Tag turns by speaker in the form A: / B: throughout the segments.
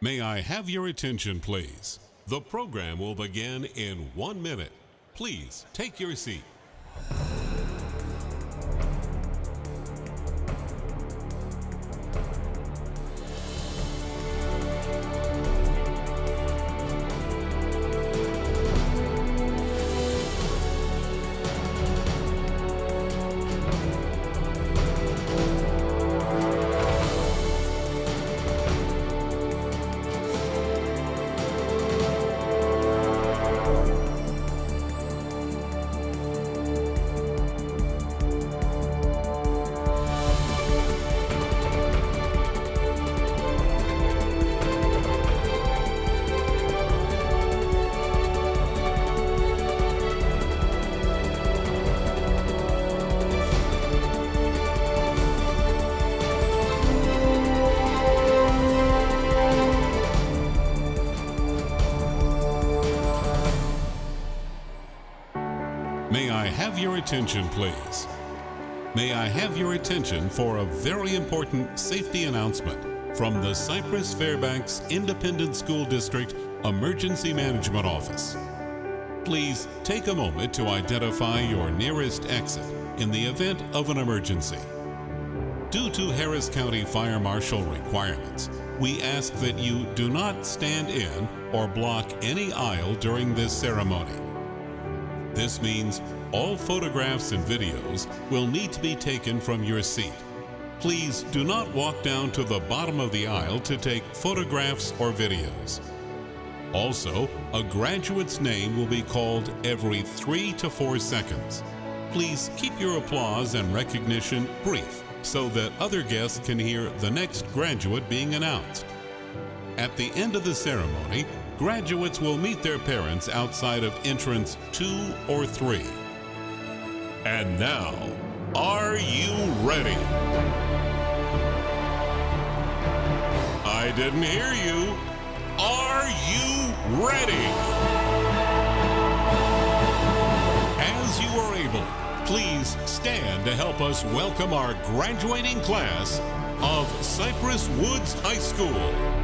A: May I have your attention, please? The program will begin in 1 minute. Please take your seat. May I have your attention, please? May I have your attention for a very important safety announcement from the Cypress-Fairbanks Independent School District Emergency Management Office. Please take a moment to identify your nearest exit in the event of an emergency. Due to Harris County Fire Marshal requirements, we ask that you do not stand in or block any aisle during this ceremony. This means all photographs and videos will need to be taken from your seat. Please do not walk down to the bottom of the aisle to take photographs or videos. Also, a graduate's name will be called every 3 to 4 seconds. Please keep your applause and recognition brief so that other guests can hear the next graduate being announced. At the end of the ceremony, graduates will meet their parents outside of entrance 2 or 3. And now, are you ready? I didn't hear you. Are you ready? As you are able, please stand to help us welcome our graduating class of Cypress Woods High School.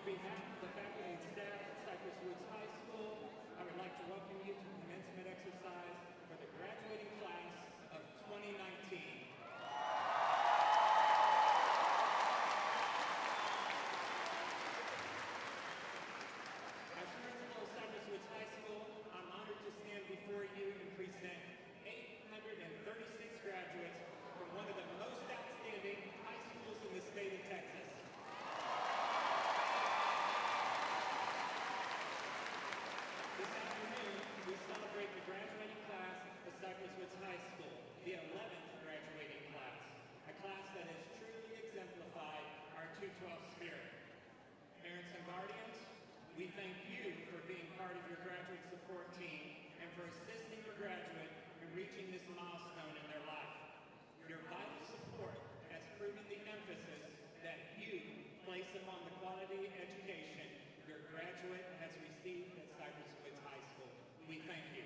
B: behalf of the faculty and staff at Cypress Woods High School, I would like to welcome you to the commencement exercise for the graduating class of 2019. As principal of Cypress Woods High School, I'm honored to stand before you and present 836 graduates from one of the most outstanding high schools in the state of Texas. This afternoon, we celebrate the graduating class of Cypress Woods High School, the 11th graduating class, a class that has truly exemplified our 212 spirit. Parents and guardians, we thank you for being part of your graduate support team and for assisting your graduate in reaching this milestone in their life. Your vital support has proven the emphasis that you place upon the quality education your graduate has received at Cypress Woods High School. We thank you.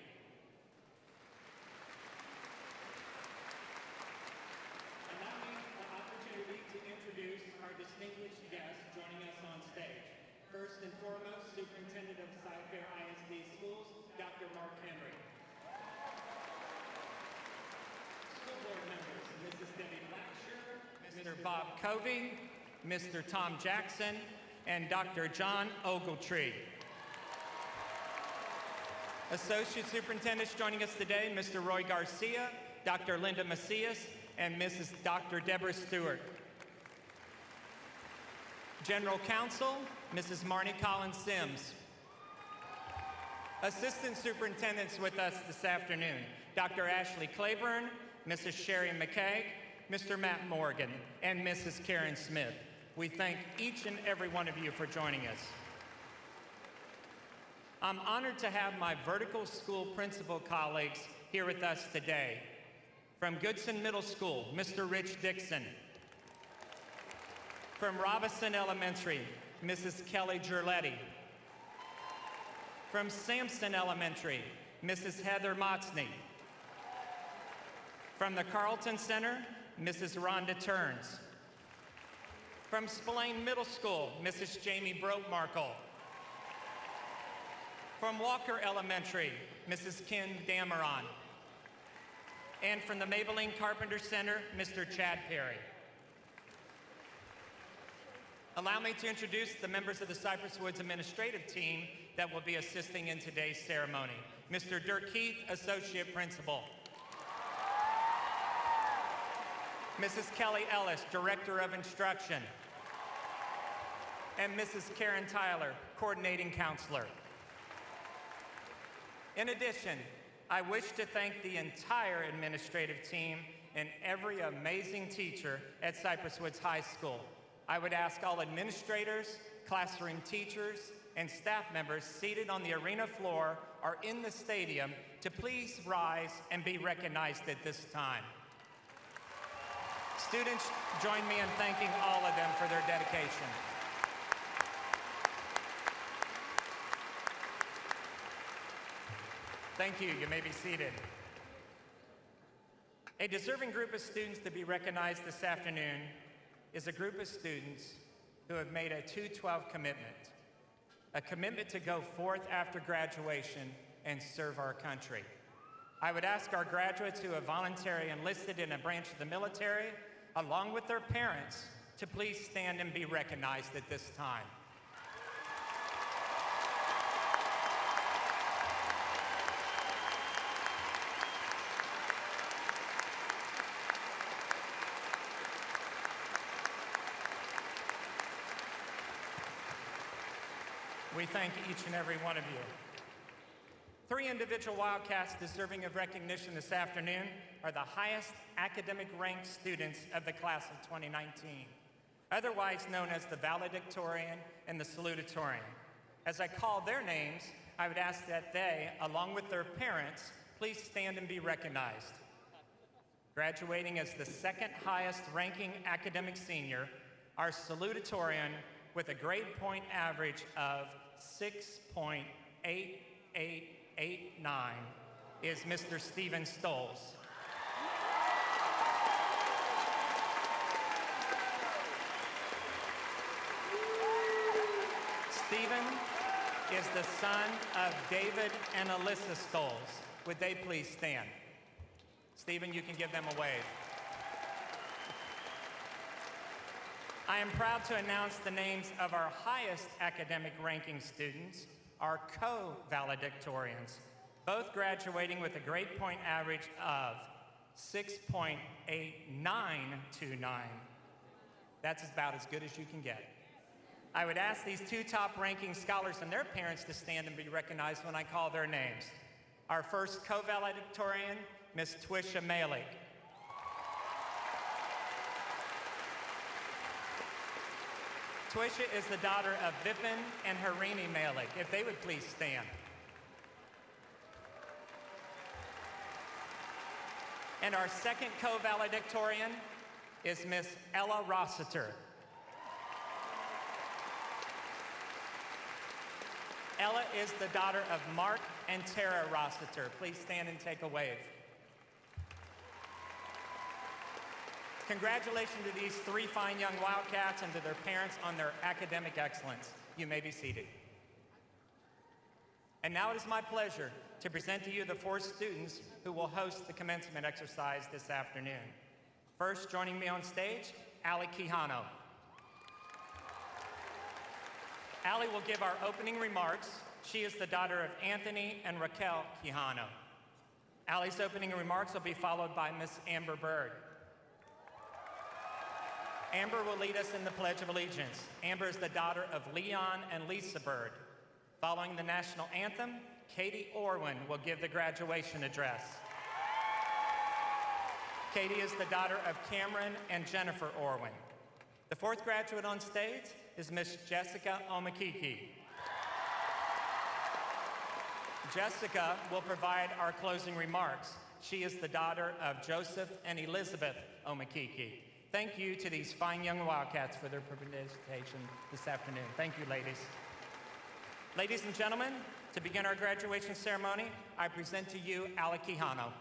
B: Allow me the opportunity to introduce our distinguished guests joining us on stage. First and foremost, Superintendent of Cypress-Fairbanks ISD Schools, Dr. Mark Henry. School board members, Mrs. Debbie Blacksher, Mr. Bob Covey, Mr. Tom Jackson, and Dr. John Ogletree. Associate Superintendents joining us today, Mr. Roy Garcia, Dr. Linda Macias, and Mrs. Dr. Deborah Stewart. General Counsel, Mrs. Marnie Collins Sims. Assistant Superintendents with us this afternoon, Dr. Ashley Claiborne, Mrs. Sherry McKay, Mr. Matt Morgan, and Mrs. Karen Smith. We thank each and every one of you for joining us. I'm honored to have my vertical school principal colleagues here with us today. From Goodson Middle School, Mr. Rich Dixon. From Robinson Elementary, Mrs. Kelly Gerletti. From Sampson Elementary, Mrs. Heather Motsney. From the Carlton Center, Mrs. Rhonda Turns. From Spillane Middle School, Mrs. Jamie Brokemarkle. From Walker Elementary, Mrs. Kim Dameron. And from the Maybelline Carpenter Center, Mr. Chad Perry. Allow me to introduce the members of the Cypress Woods administrative team that will be assisting in today's ceremony. Mr. Dirk Keith, Associate Principal. Mrs. Kelly Ellis, Director of Instruction. And Mrs. Karen Tyler, Coordinating Counselor. In addition, I wish to thank the entire administrative team and every amazing teacher at Cypress Woods High School. I would ask all administrators, classroom teachers, and staff members seated on the arena floor or in the stadium to please rise and be recognized at this time. Students, join me in thanking all of them for their dedication. Thank you. You may be seated. A deserving group of students to be recognized this afternoon is a group of students who have made a 212 commitment, a commitment to go forth after graduation and serve our country. I would ask our graduates who have voluntarily enlisted in a branch of the military, along with their parents, to please stand and be recognized at this time. We thank each and every one of you. 3 individual Wildcats deserving of recognition this afternoon are the highest academic ranked students of the class of 2019, otherwise known as the valedictorian and the salutatorian. As I call their names, I would ask that they, along with their parents, please stand and be recognized. Graduating as the 2nd highest ranking academic senior, our salutatorian with a grade point average of 6.8889 is Mr. Stephen Stoles. Stephen is the son of David and Alyssa Stoles. Would they please stand? Stephen, you can give them a wave. I am proud to announce the names of our highest academic ranking students, our co-valedictorians, both graduating with a grade point average of 6.8929. That's about as good as you can get. I would ask these two top-ranking scholars and their parents to stand and be recognized when I call their names. Our first co-valedictorian, Miss Twisha Malik. Twisha is the daughter of Vipin and Harini Malik. If they would please stand. And our second co-valedictorian is Miss Ella Rossiter. Ella is the daughter of Mark and Tara Rossiter. Please stand and take a wave. Congratulations to these three fine young Wildcats and to their parents on their academic excellence. You may be seated. And now it is my pleasure to present to you the four students who will host the commencement exercise this afternoon. First, joining me on stage, Allie Quijano. Allie will give our opening remarks. She is the daughter of Anthony and Raquel Quijano. Allie's opening remarks will be followed by Miss Amber Bird. Amber will lead us in the Pledge of Allegiance. Amber is the daughter of Leon and Lisa Bird. Following the national anthem, Katie Orwin will give the graduation address. Katie is the daughter of Cameron and Jennifer Orwin. The fourth graduate on stage is Miss Jessica Omakiki. Jessica will provide our closing remarks. She is the daughter of Joseph and Elizabeth Omakiki. Thank you to these fine young Wildcats for their participation this afternoon. Thank you, ladies. Ladies and gentlemen, to begin our graduation ceremony, I present to you Allie Quijano.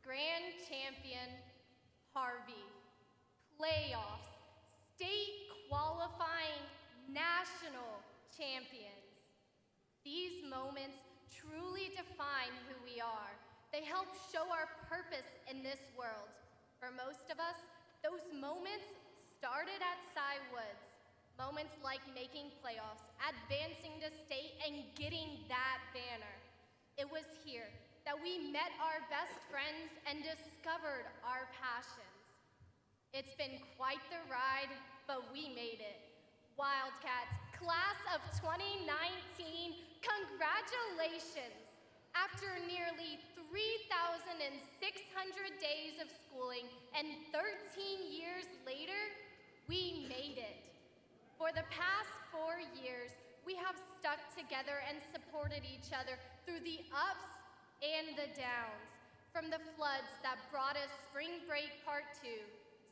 C: Grand champion, Harvey. Playoffs, state qualifying, national champions. These moments truly define who we are. They help show our purpose in this world. For most of us, those moments started at Cy Woods. Moments like making playoffs, advancing to state, and getting that banner. It was here that we met our best friends and discovered our passions. It's been quite the ride, but we made it. Wildcats, class of 2019, congratulations! After nearly 3,600 days of schooling and 13 years later, we made it. For the past 4 years, we have stuck together and supported each other through the ups and the downs. From the floods that brought us spring break part 2,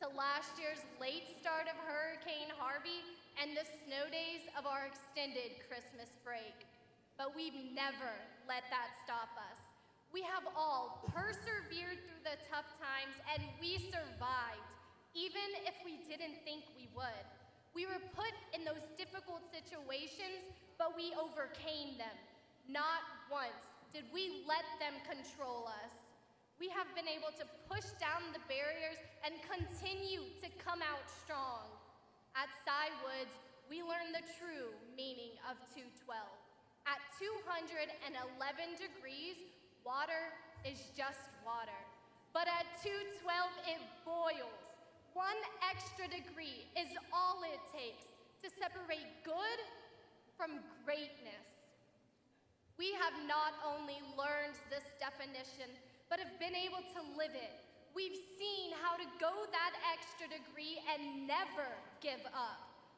C: to last year's late start of Hurricane Harvey and the snow days of our extended Christmas break. But we've never let that stop us. We have all persevered through the tough times and we survived, even if we didn't think we would. We were put in those difficult situations, but we overcame them. Not once did we let them control us. We have been able to push down the barriers and continue to come out strong. At Cy Woods, we learned the true meaning of 212. At 211 degrees, water is just water. But at 212, it boils. 1 extra degree is all it takes to separate good from greatness. We have not only learned this definition, but have been able to live it. We've seen how to go that extra degree and never give up.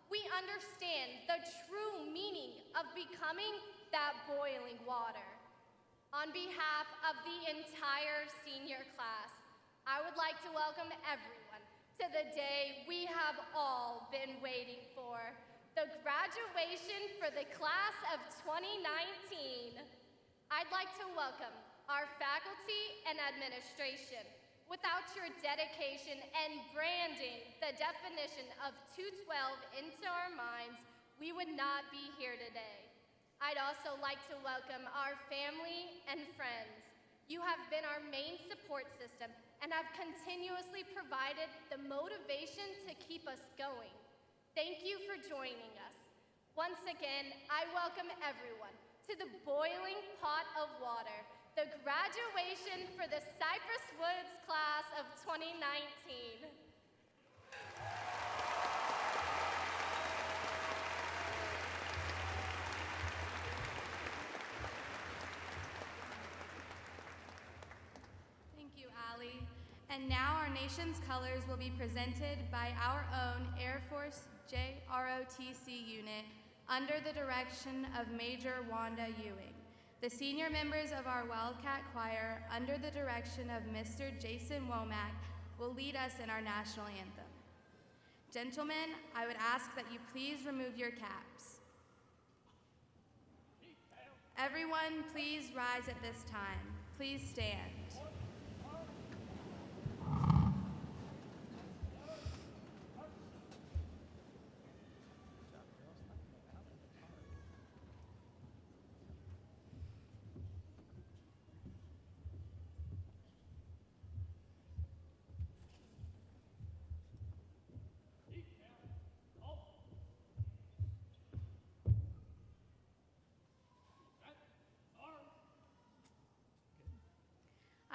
C: We understand the true meaning of becoming that boiling water. On behalf of the entire senior class, I would like to welcome everyone to the day we have all been waiting for, the graduation for the class of 2019. I'd like to welcome our faculty and administration. Without your dedication and branding the definition of 212 into our minds, we would not be here today. I'd also like to welcome our family and friends. You have been our main support system and have continuously provided the motivation to keep us going. Thank you for joining us. Once again, I welcome everyone to the boiling pot of water, the graduation for the Cypress Woods class of 2019.
D: Thank you, Allie. And now our nation's colors will be presented by our own Air Force JROTC unit under the direction of Major Wanda Ewing. The senior members of our Wildcat Choir, under the direction of Mr. Jason Womack, will lead us in our national anthem. Gentlemen, I would ask that you please remove your caps. Everyone, please rise at this time. Please stand.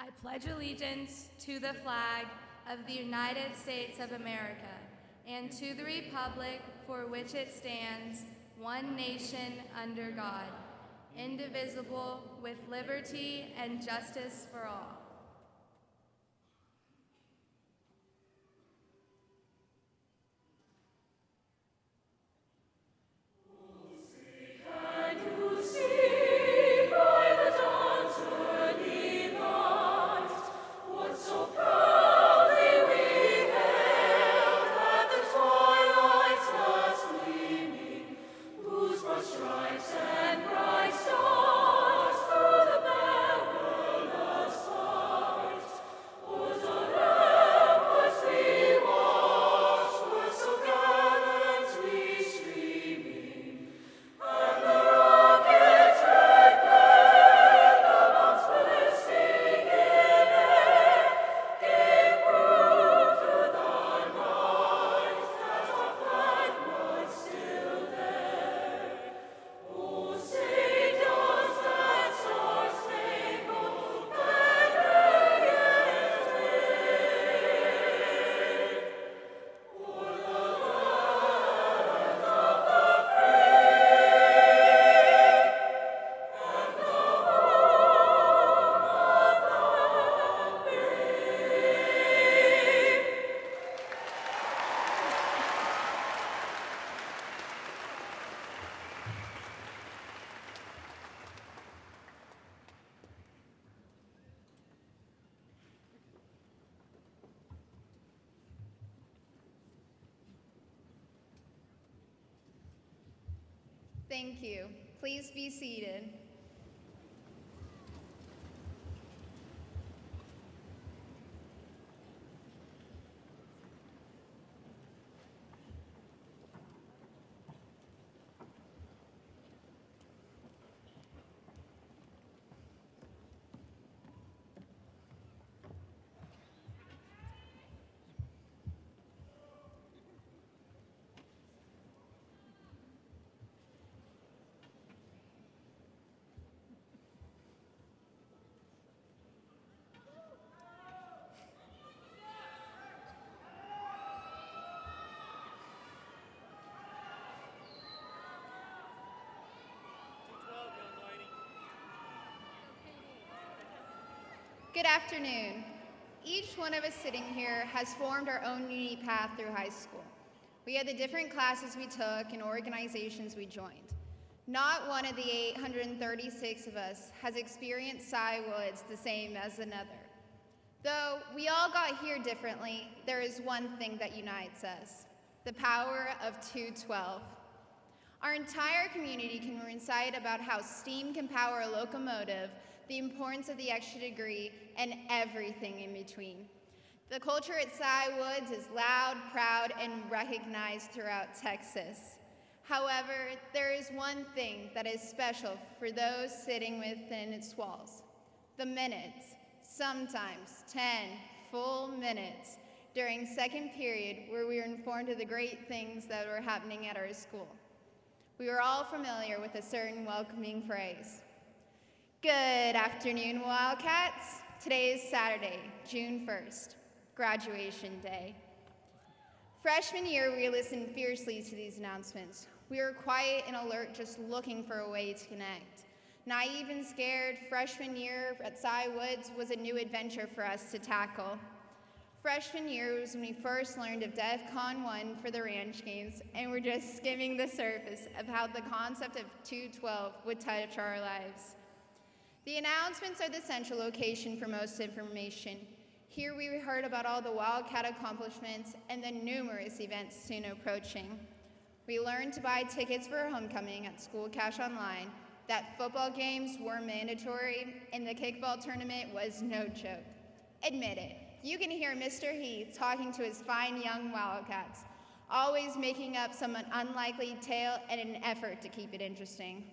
D: I pledge allegiance to the flag of the United States of America and to the republic for which it stands, one nation under God, indivisible, with liberty and justice for all.
E: Thank you. Please be seated. Good afternoon. Each one of us sitting here has formed our own unique path through high school. We had the different classes we took and organizations we joined. Not one of the 836 of us has experienced Cy Woods the same as another. Though we all got here differently, there is one thing that unites us: the power of 212. Our entire community can recite about how steam can power a locomotive, the importance of the extra degree, and everything in between. The culture at Cy Woods is loud, proud, and recognized throughout Texas. However, there is one thing that is special for those sitting within its walls: the minutes, sometimes 10 full minutes, during second period where we were informed of the great things that were happening at our school. We were all familiar with a certain welcoming phrase. Good afternoon, Wildcats. Today is Saturday, June 1st, graduation day. Freshman year, we listened fiercely to these announcements. We were quiet and alert, just looking for a way to connect. Naive and scared, freshman year at Cy Woods was a new adventure for us to tackle. Freshman year was when we first learned of DEF CON 1 for the ranch games, and we're just skimming the surface of how the concept of 212 would touch our lives. The announcements are the central location for most information. Here we heard about all the Wildcat accomplishments and the numerous events soon approaching. We learned to buy tickets for homecoming at School Cash Online, that football games were mandatory, and the kickball tournament was no joke. Admit it, you can hear Mr. Heath talking to his fine young Wildcats, always making up some unlikely tale in an effort to keep it interesting.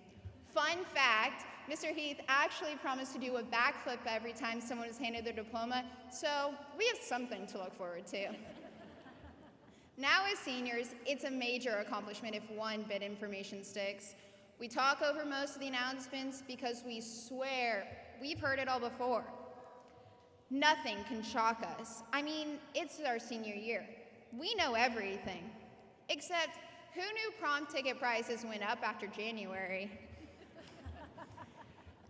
E: Fun fact, Mr. Heath actually promised to do a backflip every time someone was handed their diploma, so we have something to look forward to. Now as seniors, it's a major accomplishment if one bit information sticks. We talk over most of the announcements because we swear we've heard it all before. Nothing can shock us. I mean, it's our senior year. We know everything. Except, who knew prom ticket prices went up after January?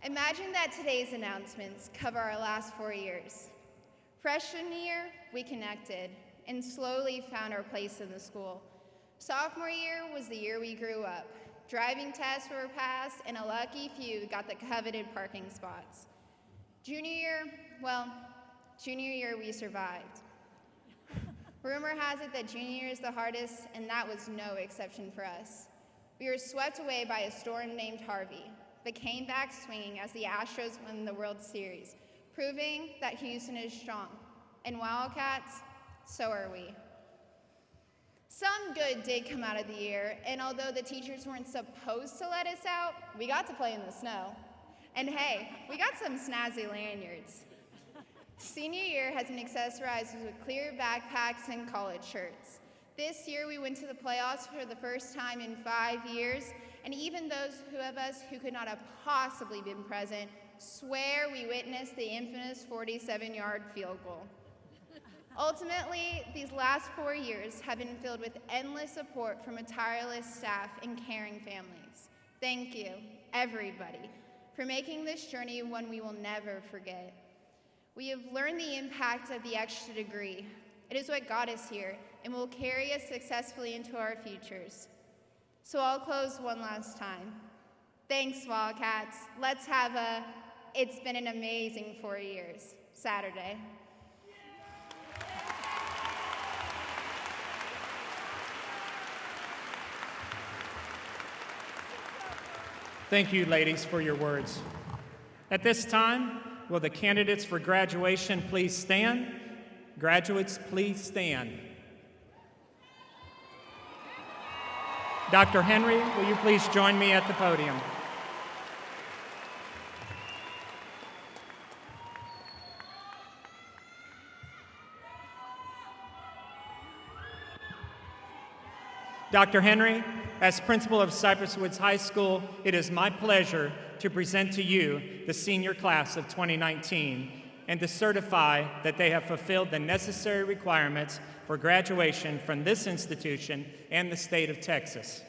E: Imagine that today's announcements cover our last 4 years. Freshman year, we connected and slowly found our place in the school. Sophomore year was the year we grew up. Driving tests were passed, and a lucky few got the coveted parking spots. Junior year we survived. Rumor has it that junior year is the hardest, and that was no exception for us. We were swept away by a storm named Harvey, but came back swinging as the Astros won the World Series, proving that Houston is strong. And Wildcats, so are we. Some good did come out of the year, and although the teachers weren't supposed to let us out, we got to play in the snow. And hey, we got some snazzy lanyards. Senior year has been accessorized with clear backpacks and college shirts. This year we went to the playoffs for the first time in 5 years, and even those of us who could not have possibly been present swear we witnessed the infamous 47-yard field goal. Ultimately, these last 4 years have been filled with endless support from a tireless staff and caring families. Thank you, everybody, for making this journey one we will never forget. We have learned the impact of the extra degree. It is what got us here and will carry us successfully into our futures. So I'll close one last time. Thanks, Wildcats. Let's have a "It's been an amazing 4 years" Saturday.
F: Thank you, ladies, for your words. At this time, will the candidates for graduation please stand? Graduates, please stand. Dr. Henry, will you please join me at the podium? Dr. Henry, as principal of Cypress Woods High School, it is my pleasure to present to you the senior class of 2019 and to certify that they have fulfilled the necessary requirements for graduation from this institution and the state of Texas.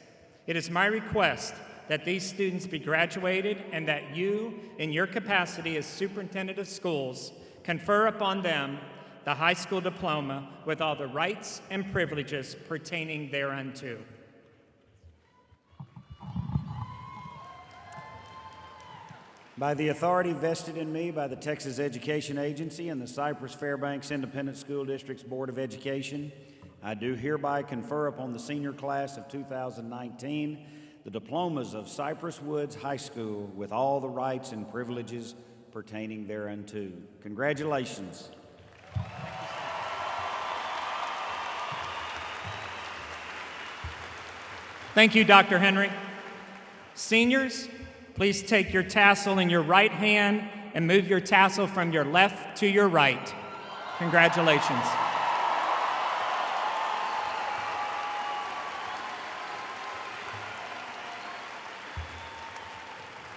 F: It is my request that these students be graduated and that you, in your capacity as superintendent of schools, confer upon them the high school diploma with all the rights and privileges pertaining thereunto.
G: By the authority vested in me by the Texas Education Agency and the Cypress-Fairbanks Independent School District's Board of Education, I do hereby confer upon the senior class of 2019 the diplomas of Cypress Woods High School with all the rights and privileges pertaining thereunto. Congratulations.
F: Thank you, Dr. Henry. Seniors, please take your tassel in your right hand and move your tassel from your left to your right. Congratulations.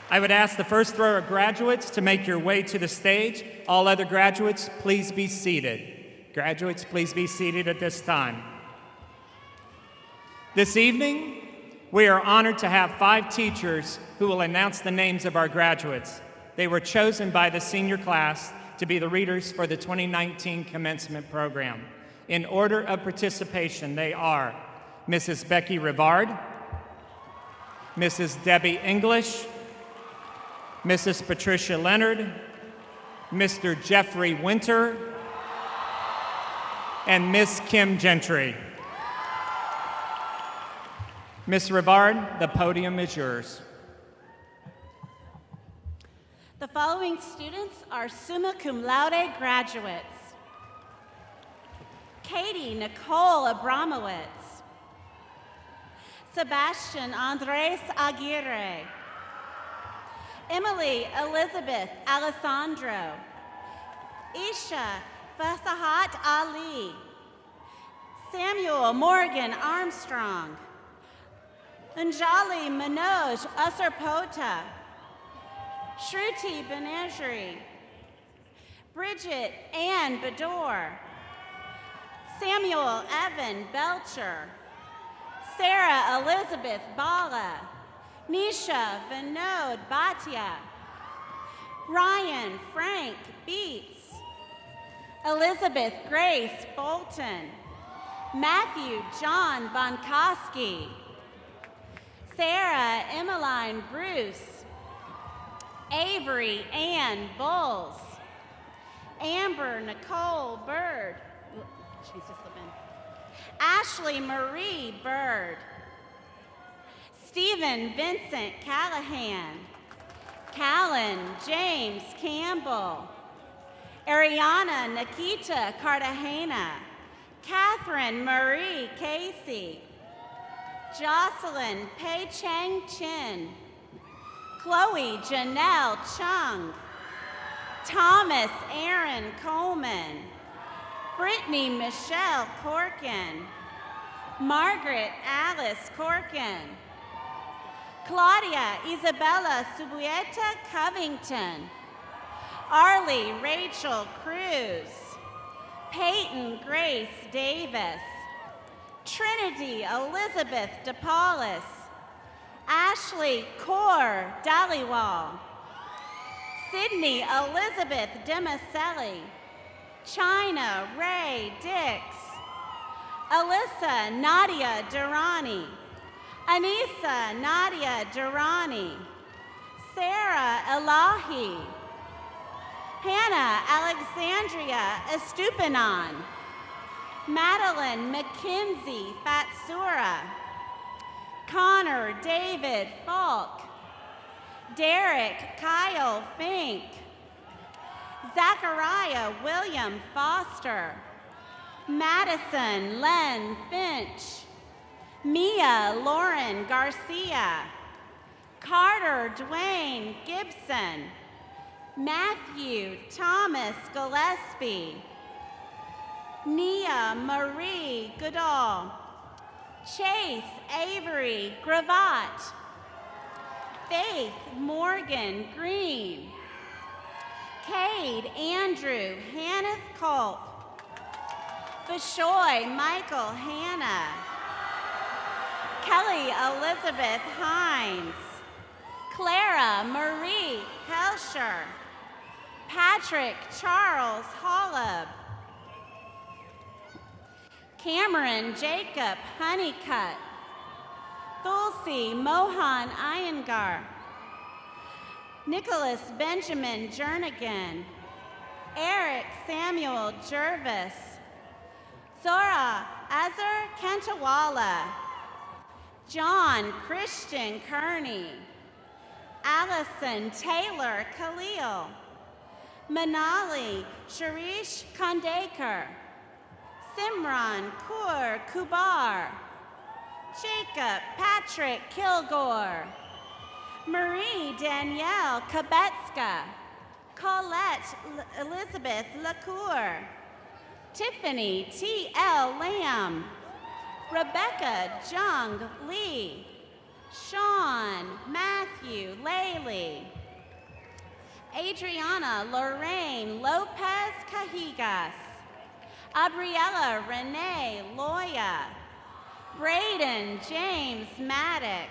F: I would ask the first row of graduates to make your way to the stage. All other graduates, please be seated. Graduates, please be seated at this time. This evening, we are honored to have 5 teachers who will announce the names of our graduates. They were chosen by the senior class to be the readers for the 2019 commencement program. In order of participation, they are Mrs. Becky Rivard, Mrs. Debbie English, Mrs. Patricia Leonard, Mr. Jeffrey Winter, and Miss Kim Gentry. Ms. Rivard, the podium is yours.
H: The following students are summa cum laude graduates. Katie Nicole Abramowitz, Sebastian Andres Aguirre, Emily Elizabeth Alessandro, Isha Fasahat Ali, Samuel Morgan Armstrong, Anjali Manoj Asarpota, Shruti Banerjee, Bridget Ann Bador, Samuel Evan Belcher, Sarah Elizabeth Bala, Nisha Vinod Bhatia, Ryan Frank Beats, Elizabeth Grace Bolton, Matthew John Bonkoski, Sarah Emmeline Bruce, Avery Ann Bowles, Amber Nicole Bird, she's just slipping, Ashley Marie Bird, Stephen Vincent Callahan, Callan James Campbell, Ariana Nikita Cartagena, Catherine Marie Casey, Jocelyn Pei Chang Chin, Chloe Janelle Chung, Thomas Aaron Coleman, Brittany Michelle Corkin, Margaret Alice Corkin, Claudia Isabella Subueta Covington, Arlie Rachel Cruz, Peyton Grace Davis, Trinity Elizabeth DePaulis, Ashley Kaur Dhaliwal, Sydney Elizabeth Demaselli, China Ray Dix, Alyssa Nadia Durrani, Anissa Nadia Durrani, Sarah Elahi, Hannah Alexandria Estupinan, Madeline Mackenzie Fatsura, Connor David Falk, Derek Kyle Fink, Zachariah William Foster, Madison Len Finch, Mia Lauren Garcia, Carter Dwayne Gibson, Matthew Thomas Gillespie, Nia Marie Goodall, Chase Avery Gravatt, Faith Morgan Green, Cade Andrew Hanneth Culp, Bashoy Michael Hanna, Kelly Elizabeth Hines, Clara Marie Helscher, Patrick Charles Hollub, Cameron Jacob Honeycutt, Tulsi Mohan Iyengar, Nicholas Benjamin Jernigan, Eric Samuel Jervis, Zora Azar Kantawala, John Christian Kearney, Allison Taylor Khalil, Manali Sharish Kondekar, Simran Kaur Kubar, Jacob Patrick Kilgore, Marie Danielle Kabetska, Colette Elizabeth Lacour, Tiffany T.L. Lamb, Rebecca Jung Lee, Sean Matthew Laley, Adriana Lorraine Lopez Cajigas, Abriella Renee Loya, Braden James Maddox,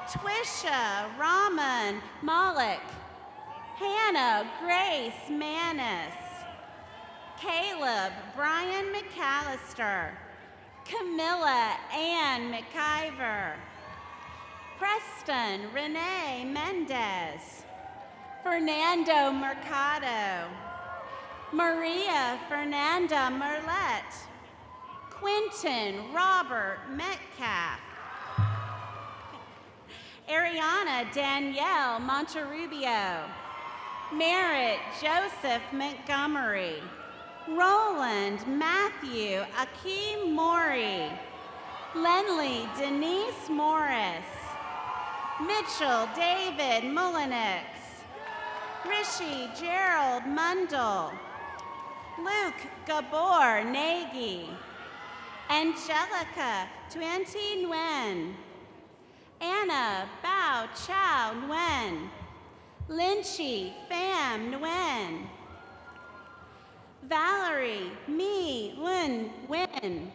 H: Twisha Raman Malik, Hannah Grace Manis, Caleb Brian McAllister, Camilla Ann McIver, Preston Renee Mendez, Fernando Mercado, Maria Fernanda Merlet, Quentin Robert Metcalf, Ariana Danielle Monterrubio, Merritt Joseph Montgomery, Roland Matthew Akeem Mori, Lenley Denise Morris, Mitchell David Mullenix, Rishi Gerald Mundell, Luke Gabor Nagy, Angelica Tuanti Nguyen, Anna Bao Chow Nguyen, Lynchy Pham Nguyen, Valerie Mi Lun Nguyen,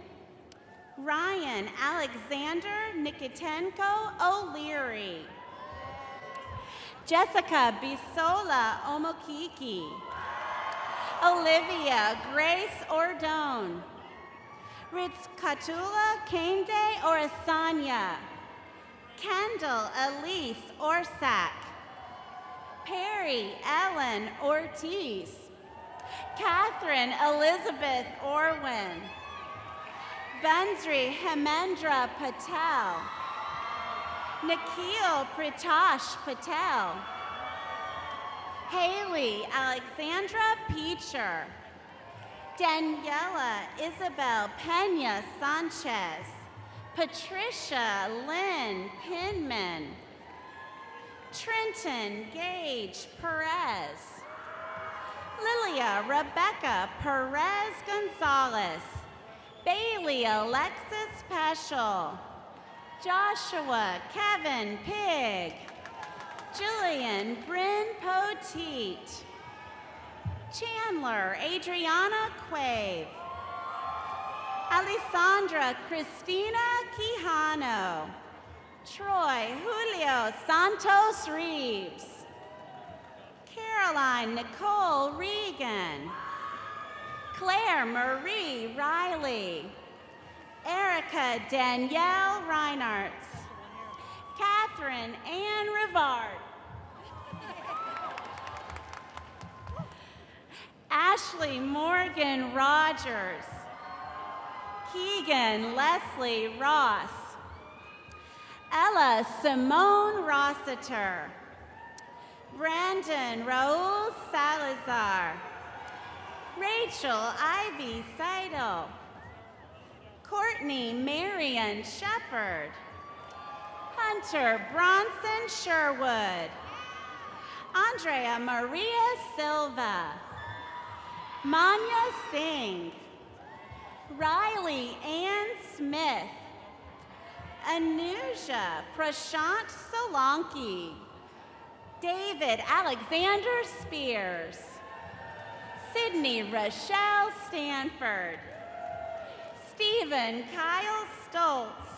H: Ryan Alexander Nikitenko O'Leary, Jessica Bisola Omokiki, Olivia Grace Ordone, Ritz Katula Kende Orasanya, Kendall Elise Orsak, Perry Ellen Ortiz, Catherine Elizabeth Orwin, Bansri Hemendra Patel, Nikhil Pritash Patel, Haley Alexandra Peacher, Daniela Isabel Pena Sanchez, Patricia Lynn Pinman, Trenton Gage Perez, Lilia Rebecca Perez Gonzalez, Bailey Alexis Peschel, Joshua Kevin Pig, Jillian Bryn Poteet, Chandler Adriana Quave, Alessandra Cristina Quijano, Troy Julio Santos Reeves, Caroline Nicole Regan, Claire Marie Riley, Erica Danielle Reinartz, Catherine Ann Rivard, Ashley Morgan Rogers, Keegan Leslie Ross, Ella Simone Rossiter, Brandon Raul Salazar, Rachel Ivy Seidel, Courtney Marion Shepard, Hunter Bronson Sherwood, Andrea Maria Silva, Manya Singh, Riley Ann Smith, Anuja Prashant Solanki, David Alexander Spears, Sydney Rochelle Stanford, Stephen Kyle Stoltz,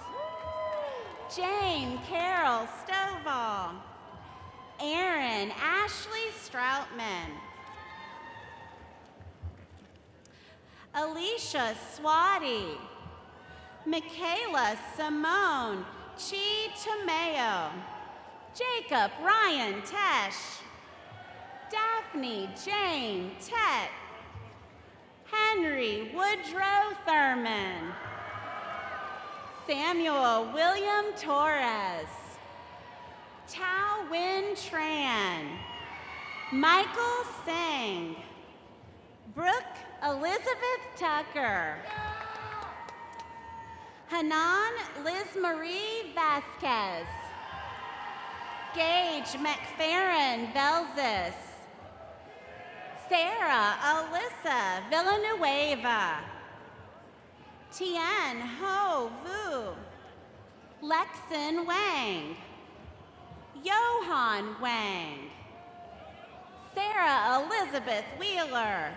H: Jane Carol Stovall, Aaron Ashley Stroutman, Alicia Swati, Michaela Simone Chi Tomeo, Jacob Ryan Tesh, Daphne Jane Tet, Henry Woodrow Thurman, Samuel William Torres, Tao Win Tran, Michael Sang. Brooke Elizabeth Tucker. Hanan Liz Marie Vasquez. Gage McFerrin Belzis. Sarah Alyssa Villanueva. Tien Ho Vu. Lexin Wang. Johan Wang. Sarah Elizabeth Wheeler.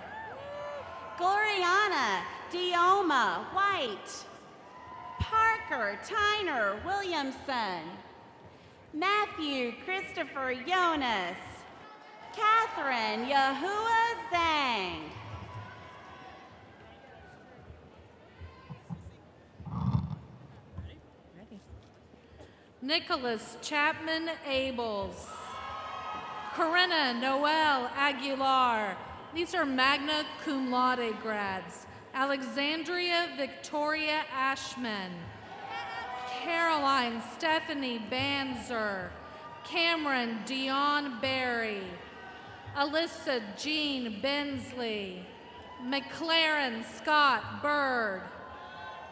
H: Gloriana Dioma White. Parker Tyner Williamson. Matthew Christopher Jonas. Catherine Yahuwah Zhang.
I: Nicholas Chapman Abels. Corinna Noel Aguilar. These are magna cum laude grads. Alexandria Victoria Ashman. Caroline Stephanie Banzer. Cameron Dion Berry. Alyssa Jean Bensley. McLaren Scott Bird.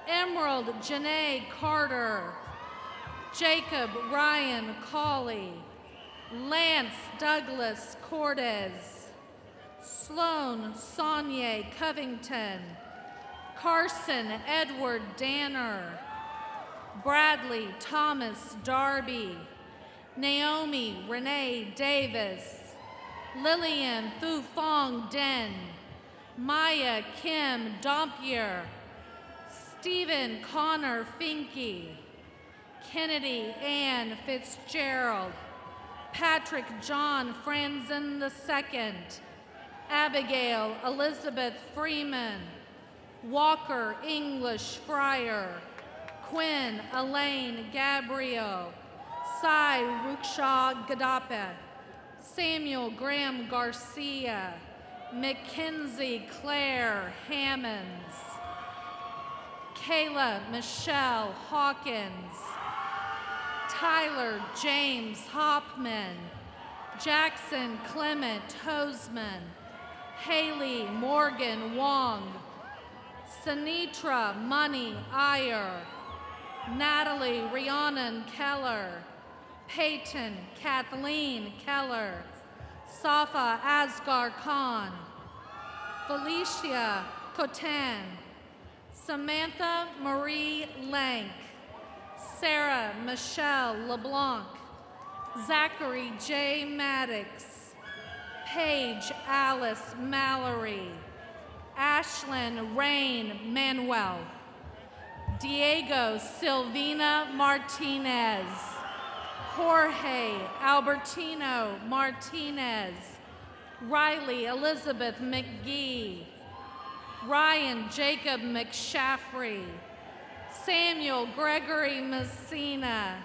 I: Emerald Janae Carter. Jacob Ryan Cawley. Lance Douglas Cortez. Sloan Saunier Covington. Carson Edward Danner. Bradley Thomas Darby. Naomi Renee Davis. Lillian Thu Fong Den. Maya Kim Dompier. Stephen Connor Finke. Kennedy Ann Fitzgerald. Patrick John Franzen II. Abigail Elizabeth Freeman. Walker English Fryer. Quinn Elaine Gabriel. Sai Rukshaw Gadape. Samuel Graham Garcia. Mackenzie Claire Hammonds. Kayla Michelle Hawkins. Tyler James Hopman. Jackson Clement Hoseman. Haley Morgan Wong. Sanitra Money Iyer. Natalie Rhiannon Keller. Peyton Kathleen Keller. Safa Asghar Khan. Felicia Cotan. Samantha Marie Lank. Sarah Michelle LeBlanc. Zachary J. Maddox. Paige Alice Mallory. Ashlyn Rain Manuel. Diego Silvina Martinez. Jorge Albertino Martinez. Riley Elizabeth McGee. Ryan Jacob McShaffrey. Samuel Gregory Messina.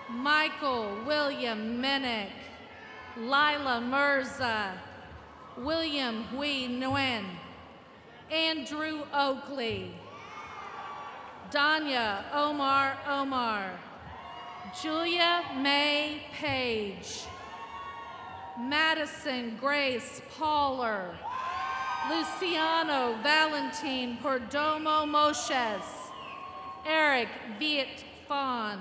I: Michael William Minnick. Lila Mirza. William Hui Nguyen. Andrew Oakley. Danya Omar. Julia May Page. Madison Grace Pauler. Luciano Valentin Perdomo Moshes. Eric Viet Fawn.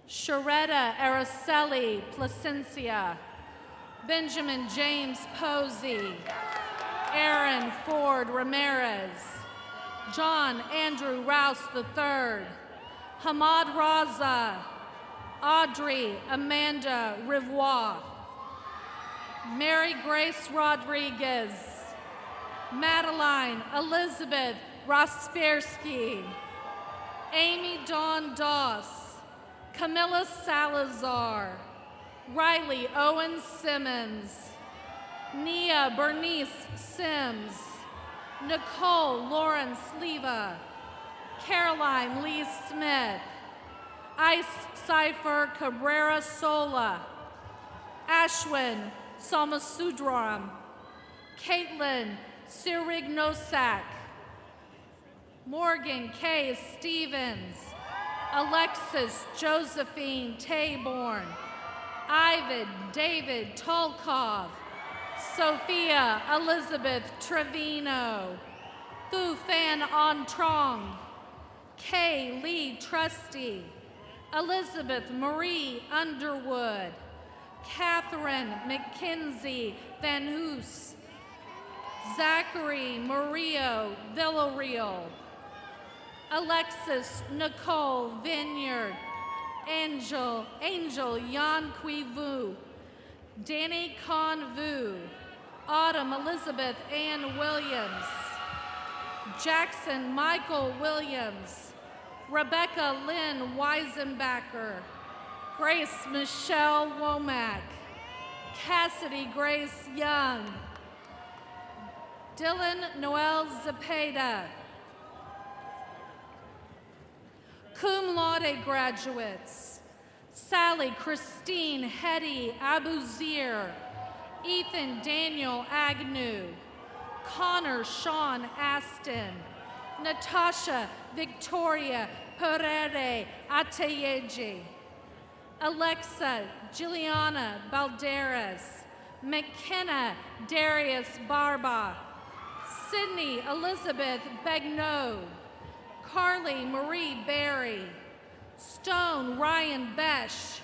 I: Sharetta Araceli Placencia. Benjamin James Posey. Aaron Ford Ramirez. John Andrew Rouse III. Hamad Raza. Audrey Amanda Rivois. Mary Grace Rodriguez. Madeline Elizabeth Rospersky. Amy Dawn Doss. Camilla Salazar. Riley Owen Simmons. Nia Bernice Sims. Nicole Lawrence Leva. Caroline Lee Smith. Ice Cipher Cabrera Sola. Ashwin Somasudram. Caitlin Sirignosak. Morgan K. Stevens. Alexis Josephine Taborn. Ivan David Tolkov, Sophia Elizabeth Trevino, Thu Fan Ontrong, Kay Lee Trusty, Elizabeth Marie Underwood, Catherine McKenzie Van Hoos, Zachary Murillo Villarreal, Alexis Nicole Vineyard, Angel Yan Kui Vu, Danny Con Vu, Autumn Elizabeth Ann Williams, Jackson Michael Williams, Rebecca Lynn Weisenbacher, Grace Michelle Womack, Cassidy Grace Young, Dylan Noel Zepeda. Cum laude graduates, Sally Christine Hetty Abuzir, Ethan Daniel Agnew, Connor Sean Aston, Natasha Victoria Perere Ateyeji, Alexa Juliana Balderas, McKenna Darius Barba, Sydney Elizabeth Begnaud, Carly Marie Berry, Stone Ryan Besh,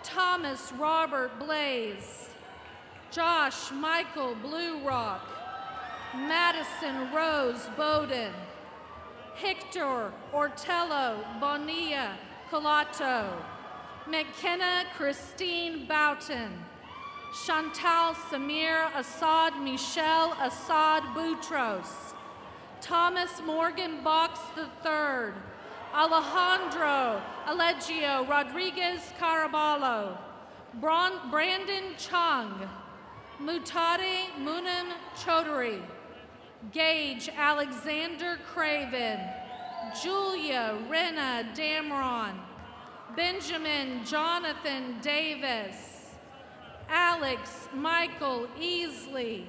I: Thomas Robert Blaze, Josh Michael Blue Rock, Madison Rose Bowden, Hector Ortello Bonilla Colato, McKenna Christine Boughton, Chantal Samir Assad Michelle Assad Boutros, Thomas Morgan Box III, Alejandro Alegio Rodriguez Caraballo, Brandon Chung, Mutare Munam Chaudhary, Gage Alexander Craven, Julia Rena Damron, Benjamin Jonathan Davis, Alex Michael Easley,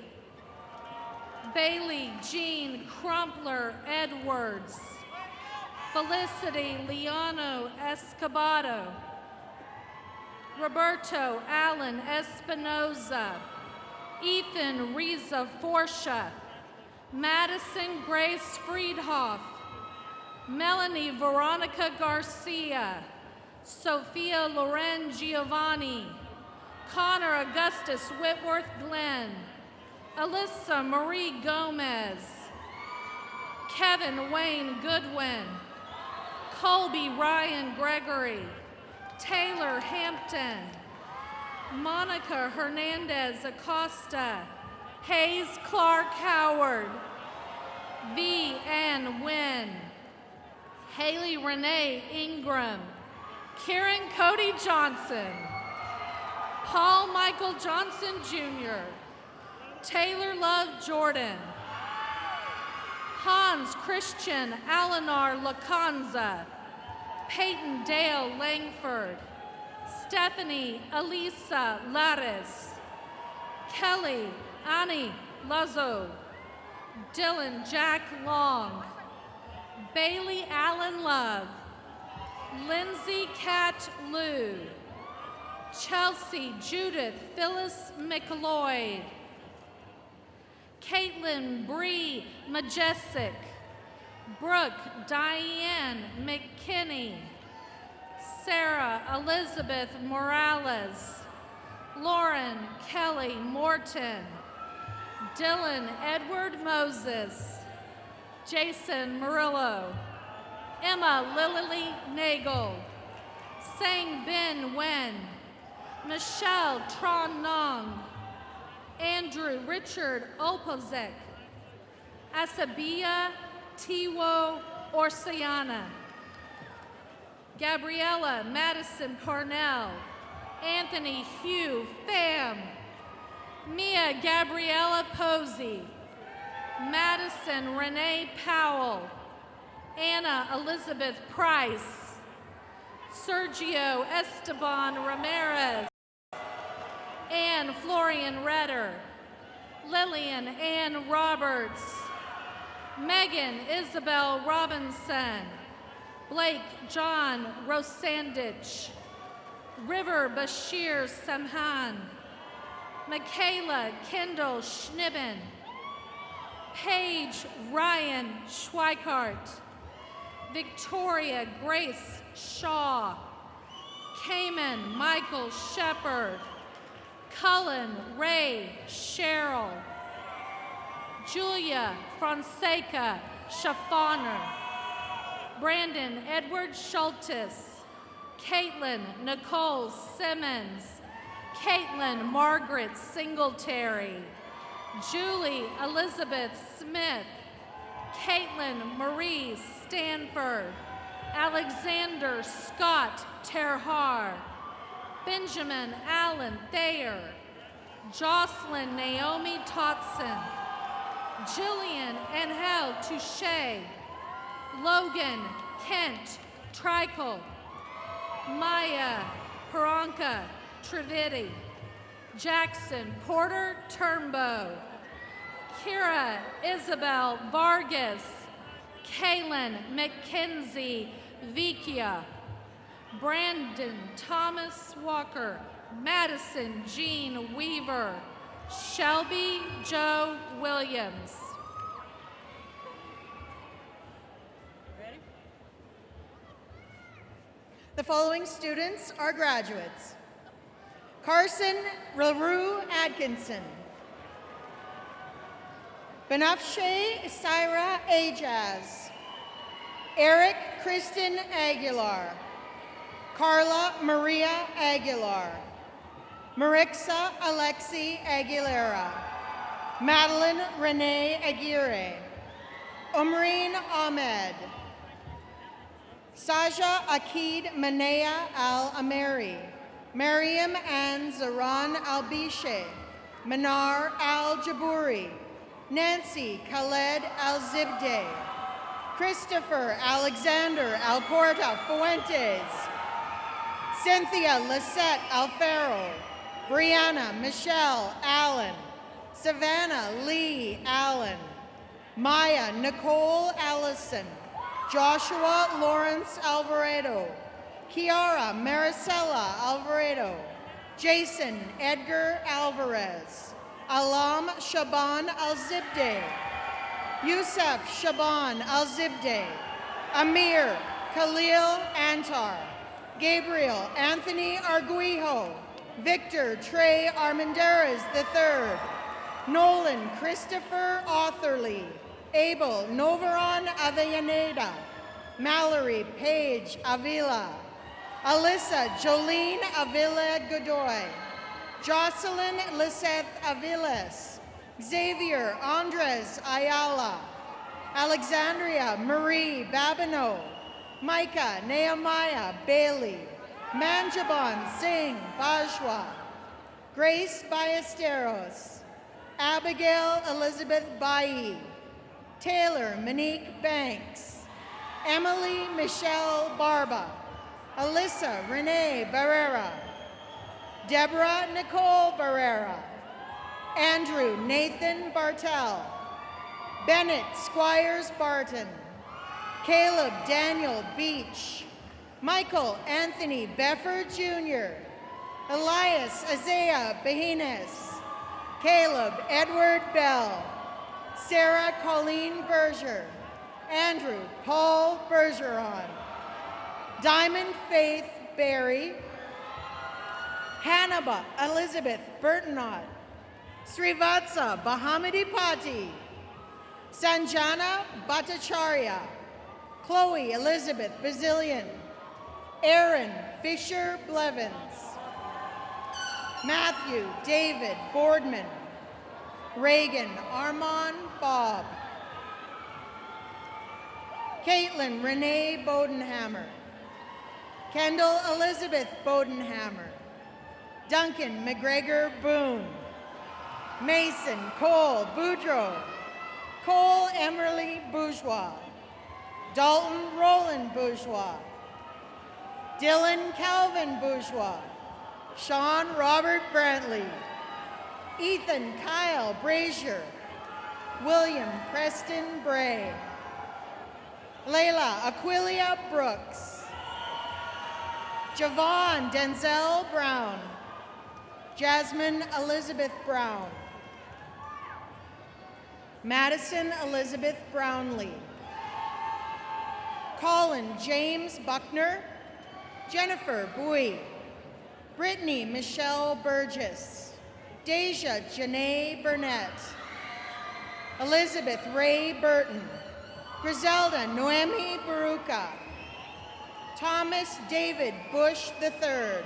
I: Bailey Jean Crumpler Edwards, Felicity Leano Escobedo, Roberto Allen Espinoza, Ethan Riza Forsha, Madison Grace Friedhoff, Melanie Veronica Garcia, Sophia Loren Giovanni, Connor Augustus Whitworth Glenn, Alyssa Marie Gomez, Kevin Wayne Goodwin, Colby Ryan Gregory, Taylor Hampton, Monica Hernandez Acosta, Hayes Clark Howard, V. Ann Wynn, Haley Renee Ingram, Kieran Cody Johnson, Paul Michael Johnson Jr., Taylor Love Jordan, Hans Christian Alinar Lacanza, Peyton Dale Langford, Stephanie Elisa Laris, Kelly Annie Lazo, Dylan Jack Long, Bailey Allen Love, Lindsay Kat Liu, Chelsea Judith Phyllis McLeod, Caitlin Bree Majesic, Brooke Diane McKinney, Sarah Elizabeth Morales, Lauren Kelly Morton, Dylan Edward Moses, Jason Murillo, Emma Lily Nagel, Sang Bin Wen, Michelle Tron Nong, Andrew Richard Opozek, Asabia Tiwo Orsiana, Gabriella Madison Parnell, Anthony Hugh Pham, Mia Gabriella Posey, Madison Renee Powell, Anna Elizabeth Price, Sergio Esteban Ramirez, Ann Florian Redder, Lillian Ann Roberts, Megan Isabel Robinson, Blake John Rosandich, River Bashir Samhan, Michaela Kendall Schnibben, Paige Ryan Schweikart, Victoria Grace Shaw, Cayman Michael Shepard, Cullen Ray Sherrill, Julia Fonseca Schaffner, Brandon Edward Schultes, Caitlin Nicole Simmons, Caitlin Margaret Singletary, Julie Elizabeth Smith, Caitlin Marie Stanford, Alexander Scott Terhar, Benjamin Allen Thayer, Jocelyn Naomi Totson, Jillian Angel Touche, Logan Kent Tricle, Maya Paranka Trividi, Jackson Porter Turnbow, Kira Isabel Vargas, Kaylin McKenzie Vikia, Brandon Thomas Walker, Madison Jean Weaver, Shelby Joe Williams.
J: The following students are graduates. Carson LaRue Atkinson, Benafshe Syra Ajaz, Eric Kristen Aguilar, Carla Maria Aguilar, Marixa Alexi Aguilera, Madeline Renee Aguirre, Umreen Ahmed, Saja Akid Manea Al-Ameri, Mariam Ann Zaran Al-Bishe, Manar Al-Jabouri, Nancy Khaled Al-Zibde, Christopher Alexander Alcorta Fuentes, Cynthia Lisette Alfaro, Brianna Michelle Allen, Savannah Lee Allen, Maya Nicole Allison, Joshua Lawrence Alvarado, Kiara Maricela Alvarado, Jason Edgar Alvarez, Alam Shaban Al-Zibde, Yusuf Shaban Al-Zibde, Amir Khalil Antar, Gabriel Anthony Arguijo, Victor Trey Armendariz III, Nolan Christopher Authorly, Abel Novaron Avellaneda, Mallory Paige Avila, Alyssa Jolene Avila Godoy, Jocelyn Liseth Aviles, Xavier Andres Ayala, Alexandria Marie Babineau, Micah Nehemiah Bailey, Manjaban Singh Bajwa, Grace Ballesteros, Abigail Elizabeth Bailly, Taylor Monique Banks, Emily Michelle Barba, Alyssa Renee Barrera, Deborah Nicole Barrera, Andrew Nathan Bartel, Bennett Squires Barton, Caleb Daniel Beach, Michael Anthony Beffer Jr., Elias Isaiah Behines, Caleb Edward Bell, Sarah Colleen Berger, Andrew Paul Bergeron, Diamond Faith Berry, Hannah Elizabeth Burtonot, Srivatsa Bahamadipati, Sanjana Bhattacharya, Chloe Elizabeth Bazillion, Aaron Fisher Blevins, Matthew David Boardman, Reagan Armand Bob, Caitlin Renee Bodenhammer, Kendall Elizabeth Bodenhammer, Duncan McGregor Boone, Mason Cole Boudreau, Cole Emerly Bourgeois, Dalton Roland Bourgeois, Dylan Calvin Bourgeois, Sean Robert Brantley, Ethan Kyle Brazier, William Preston Bray, Layla Aquilia Brooks, Javon Denzel Brown. Jasmine Elizabeth Brown. Madison Elizabeth Brownlee. Colin James Buckner. Jennifer Bowie. Brittany Michelle Burgess. Deja Janae Burnett. Elizabeth Ray Burton. Griselda Noemi Baruka. Thomas David Bush III.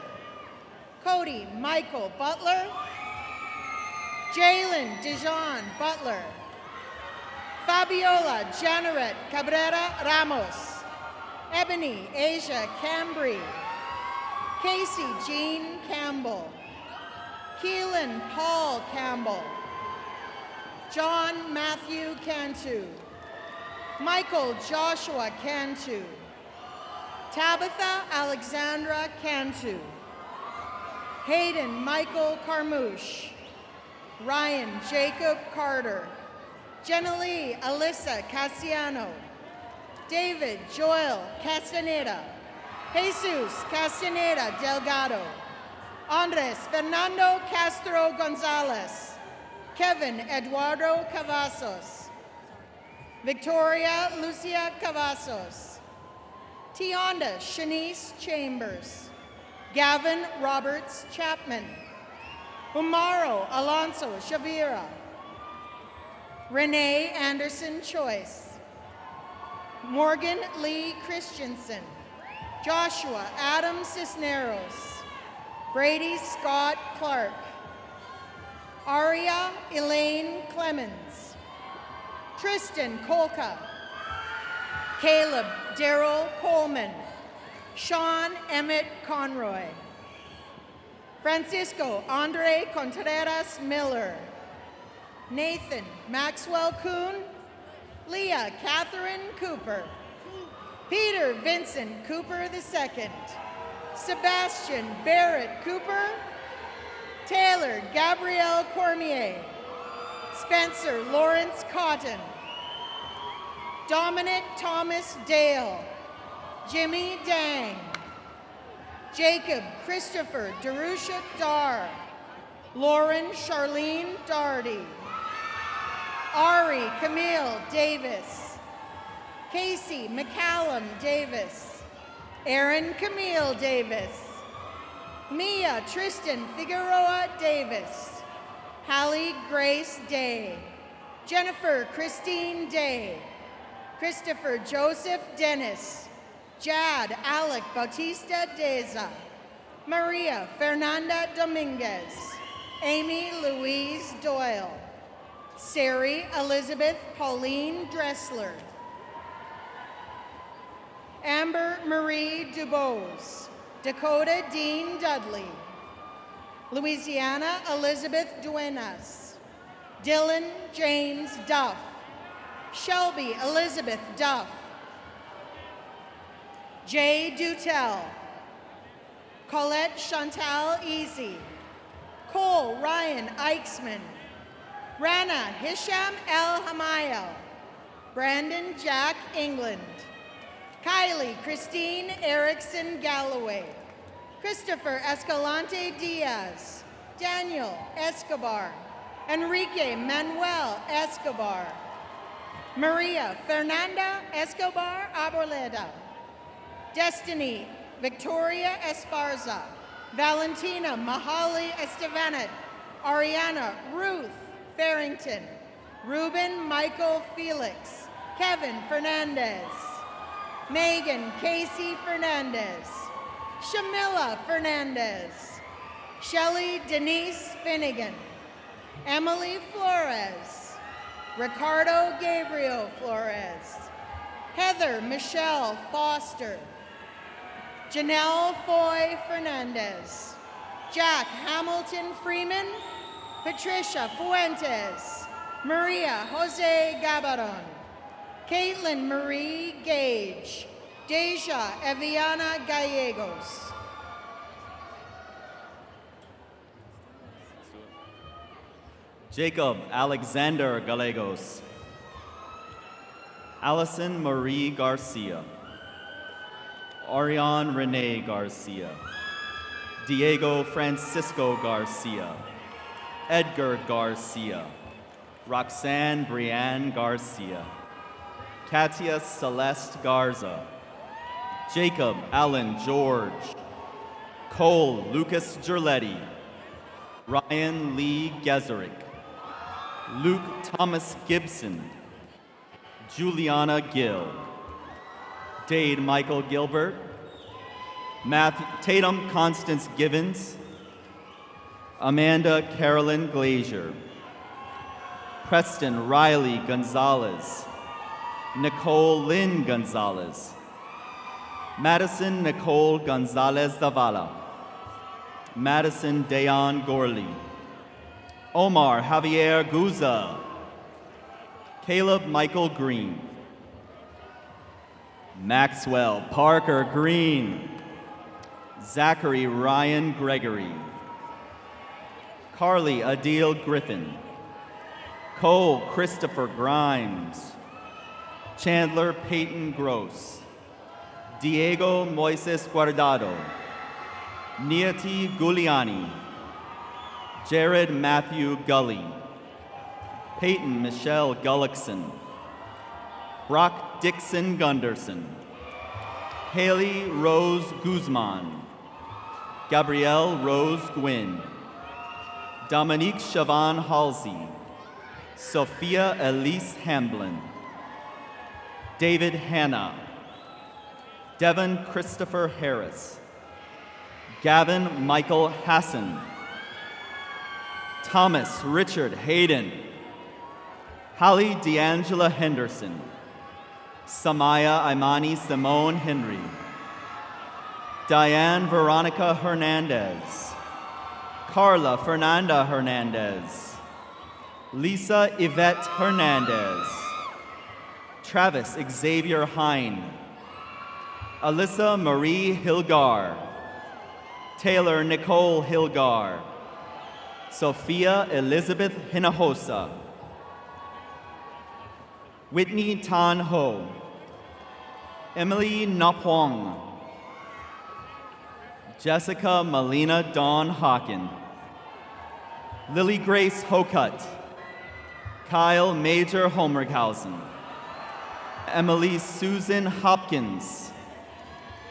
J: Cody Michael Butler. Jalen Dijon Butler. Fabiola Janaret Cabrera Ramos. Ebony Asia Cambry. Casey Jean Campbell. Keelan Paul Campbell. John Matthew Cantu. Michael Joshua Cantu. Tabitha Alexandra Cantu. Hayden Michael Carmouche. Ryan Jacob Carter. Jenalee Alyssa Cassiano. David Joel Castaneda. Jesus Castaneda Delgado. Andres Fernando Castro Gonzalez. Kevin Eduardo Cavazos. Victoria Lucia Cavazos. Tionda Shanice Chambers. Gavin Roberts Chapman. Umaro Alonso Shavira. Renee Anderson Choice. Morgan Lee Christensen. Joshua Adam Cisneros. Brady Scott Clark. Aria Elaine Clemens. Tristan Kolka. Caleb Darrell Coleman. Sean Emmett Conroy. Francisco Andre Contreras Miller. Nathan Maxwell Kuhn. Leah Catherine Cooper. Peter Vincent Cooper II. Sebastian Barrett Cooper. Taylor Gabrielle Cormier. Spencer Lawrence Cotton. Dominic Thomas Dale. Jimmy Dang. Jacob Christopher Darusha Dar. Lauren Charlene Dardy. Ari Camille Davis. Casey McCallum Davis. Aaron Camille Davis. Mia Tristan Figueroa Davis. Hallie Grace Day. Jennifer Christine Day. Christopher Joseph Dennis. Jad Alec Bautista Deza. Maria Fernanda Dominguez. Amy Louise Doyle. Sari Elizabeth Pauline Dressler. Amber Marie Dubose. Dakota Dean Dudley. Louisiana Elizabeth Duenas. Dylan James Duff. Shelby Elizabeth Duff. Jay Dutel. Colette Chantal Easy. Cole Ryan Eichsman. Rana Hisham El Hamayel. Brandon Jack England. Kylie Christine Erickson Galloway. Christopher Escalante Diaz. Daniel Escobar. Enrique Manuel Escobar. Maria Fernanda Escobar Arboleda. Destiny Victoria Esparza. Valentina Mahali Estevanet. Ariana Ruth Farrington. Ruben Michael Felix. Kevin Fernandez. Megan Casey Fernandez. Shamila Fernandez. Shelly Denise Finnegan. Emily Flores. Ricardo Gabriel Flores. Heather Michelle Foster. Janelle Foy Fernandez. Jack Hamilton Freeman. Patricia Fuentes. Maria Jose Gabaron. Caitlin Marie Gage. Deja Eviana Gallegos.
K: Jacob Alexander Gallegos. Allison Marie Garcia. Orion Rene Garcia, Diego Francisco Garcia, Edgar Garcia, Roxanne Brianne Garcia, Katia Celeste Garza, Jacob Allen George, Cole Lucas Gerletti, Ryan Lee Gezerick, Luke Thomas Gibson, Juliana Gill, Dade Michael Gilbert, Tatum Constance Givens, Amanda Carolyn Glazier, Preston Riley Gonzalez, Nicole Lynn Gonzalez, Madison Nicole Gonzalez Zavala, Madison Dayon Gorley, Omar Javier Guza, Caleb Michael Green, Maxwell Parker Green, Zachary Ryan Gregory, Carly Adele Griffin, Cole Christopher Grimes, Chandler Peyton Gross, Diego Moises Guardado, Niati Guliani, Jared Matthew Gully, Peyton Michelle Gullickson, Brock Dixon Gunderson, Haley Rose Guzman, Gabrielle Rose Gwynn, Dominique Siobhan Halsey, Sophia Elise Hamblin, David Hanna, Devin Christopher Harris, Gavin Michael Hassan, Thomas Richard Hayden, Holly D'Angela Henderson, Samaya Imani Simone Henry, Diane Veronica Hernandez, Carla Fernanda Hernandez, Lisa Yvette Hernandez, Travis Xavier Hine, Alyssa Marie Hilgar, Taylor Nicole Hilgar, Sophia Elizabeth Hinojosa, Whitney Tan Ho, Emily Napwong, Jessica Melina Dawn Hawken, Lily Grace Hokut, Kyle Major Holmrighausen, Emily Susan Hopkins,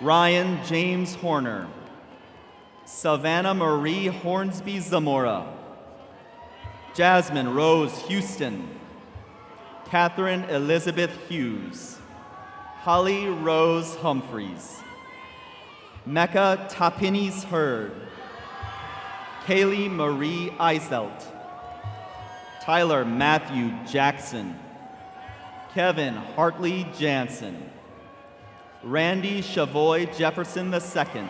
K: Ryan James Horner, Savannah Marie Hornsby Zamora, Jasmine Rose Houston, Catherine Elizabeth Hughes, Holly Rose Humphreys, Mecca Tapinis Hurd, Kaylee Marie Eiselt, Tyler Matthew Jackson, Kevin Hartley Jansen, Randy Chavoy Jefferson II,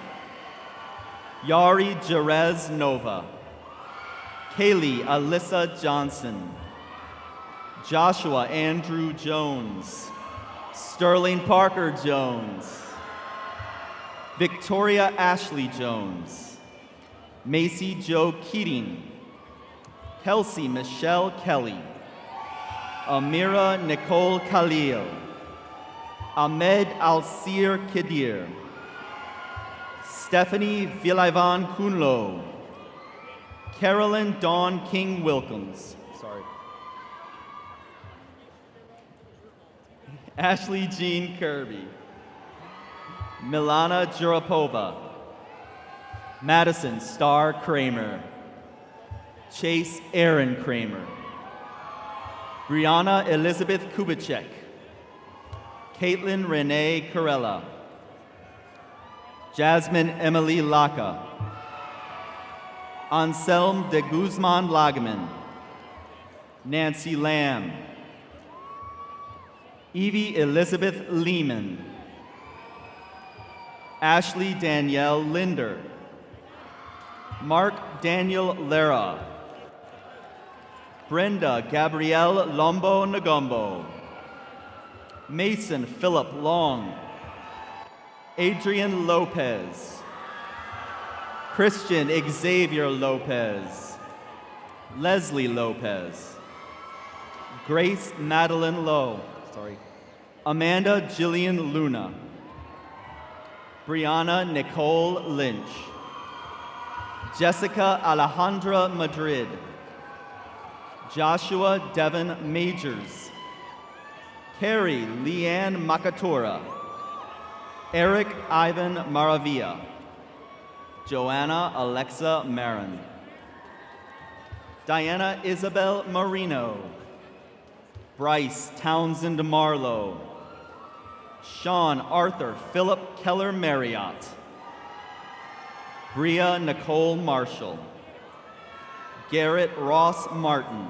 K: Yari Jerez Nova, Kaylee Alyssa Johnson, Joshua Andrew Jones, Sterling Parker Jones, Victoria Ashley Jones, Macy Jo Keating, Kelsey Michelle Kelly, Amira Nicole Khalil, Ahmed Alsir Kidir, Stephanie Vilaivan Kunlo, Carolyn Dawn King Wilkins, Ashley Jean Kirby, Milana Jurapova, Madison Starr Kramer, Chase Aaron Kramer, Brianna Elizabeth Kubicek, Caitlin Renee Corella, Jasmine Emily Laka, Anselm de Guzman Lagman, Nancy Lamb, Evie Elizabeth Lehman, Ashley Danielle Linder, Mark Daniel Lara, Brenda Gabrielle Lombo Nagombo, Mason Philip Long, Adrian Lopez, Christian Xavier Lopez, Leslie Lopez, Grace Madeline Lowe, Amanda Jillian Luna, Brianna Nicole Lynch. Jessica Alejandra Madrid. Joshua Devon Majors. Carrie Leanne Makatura. Eric Ivan Maravilla. Joanna Alexa Marin. Diana Isabel Marino. Bryce Townsend Marlowe. Sean Arthur Philip Keller Marriott. Bria Nicole Marshall. Garrett Ross Martin.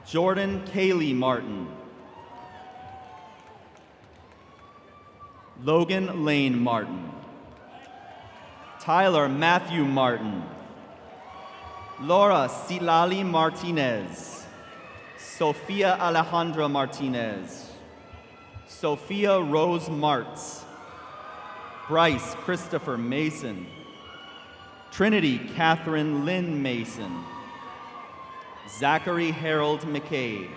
K: Jordan Kaylee Martin. Logan Lane Martin. Tyler Matthew Martin. Laura Silali Martinez. Sofia Alejandra Martinez. Sophia Rose Martz. Bryce Christopher Mason. Trinity Catherine Lynn Mason. Zachary Harold McCabe.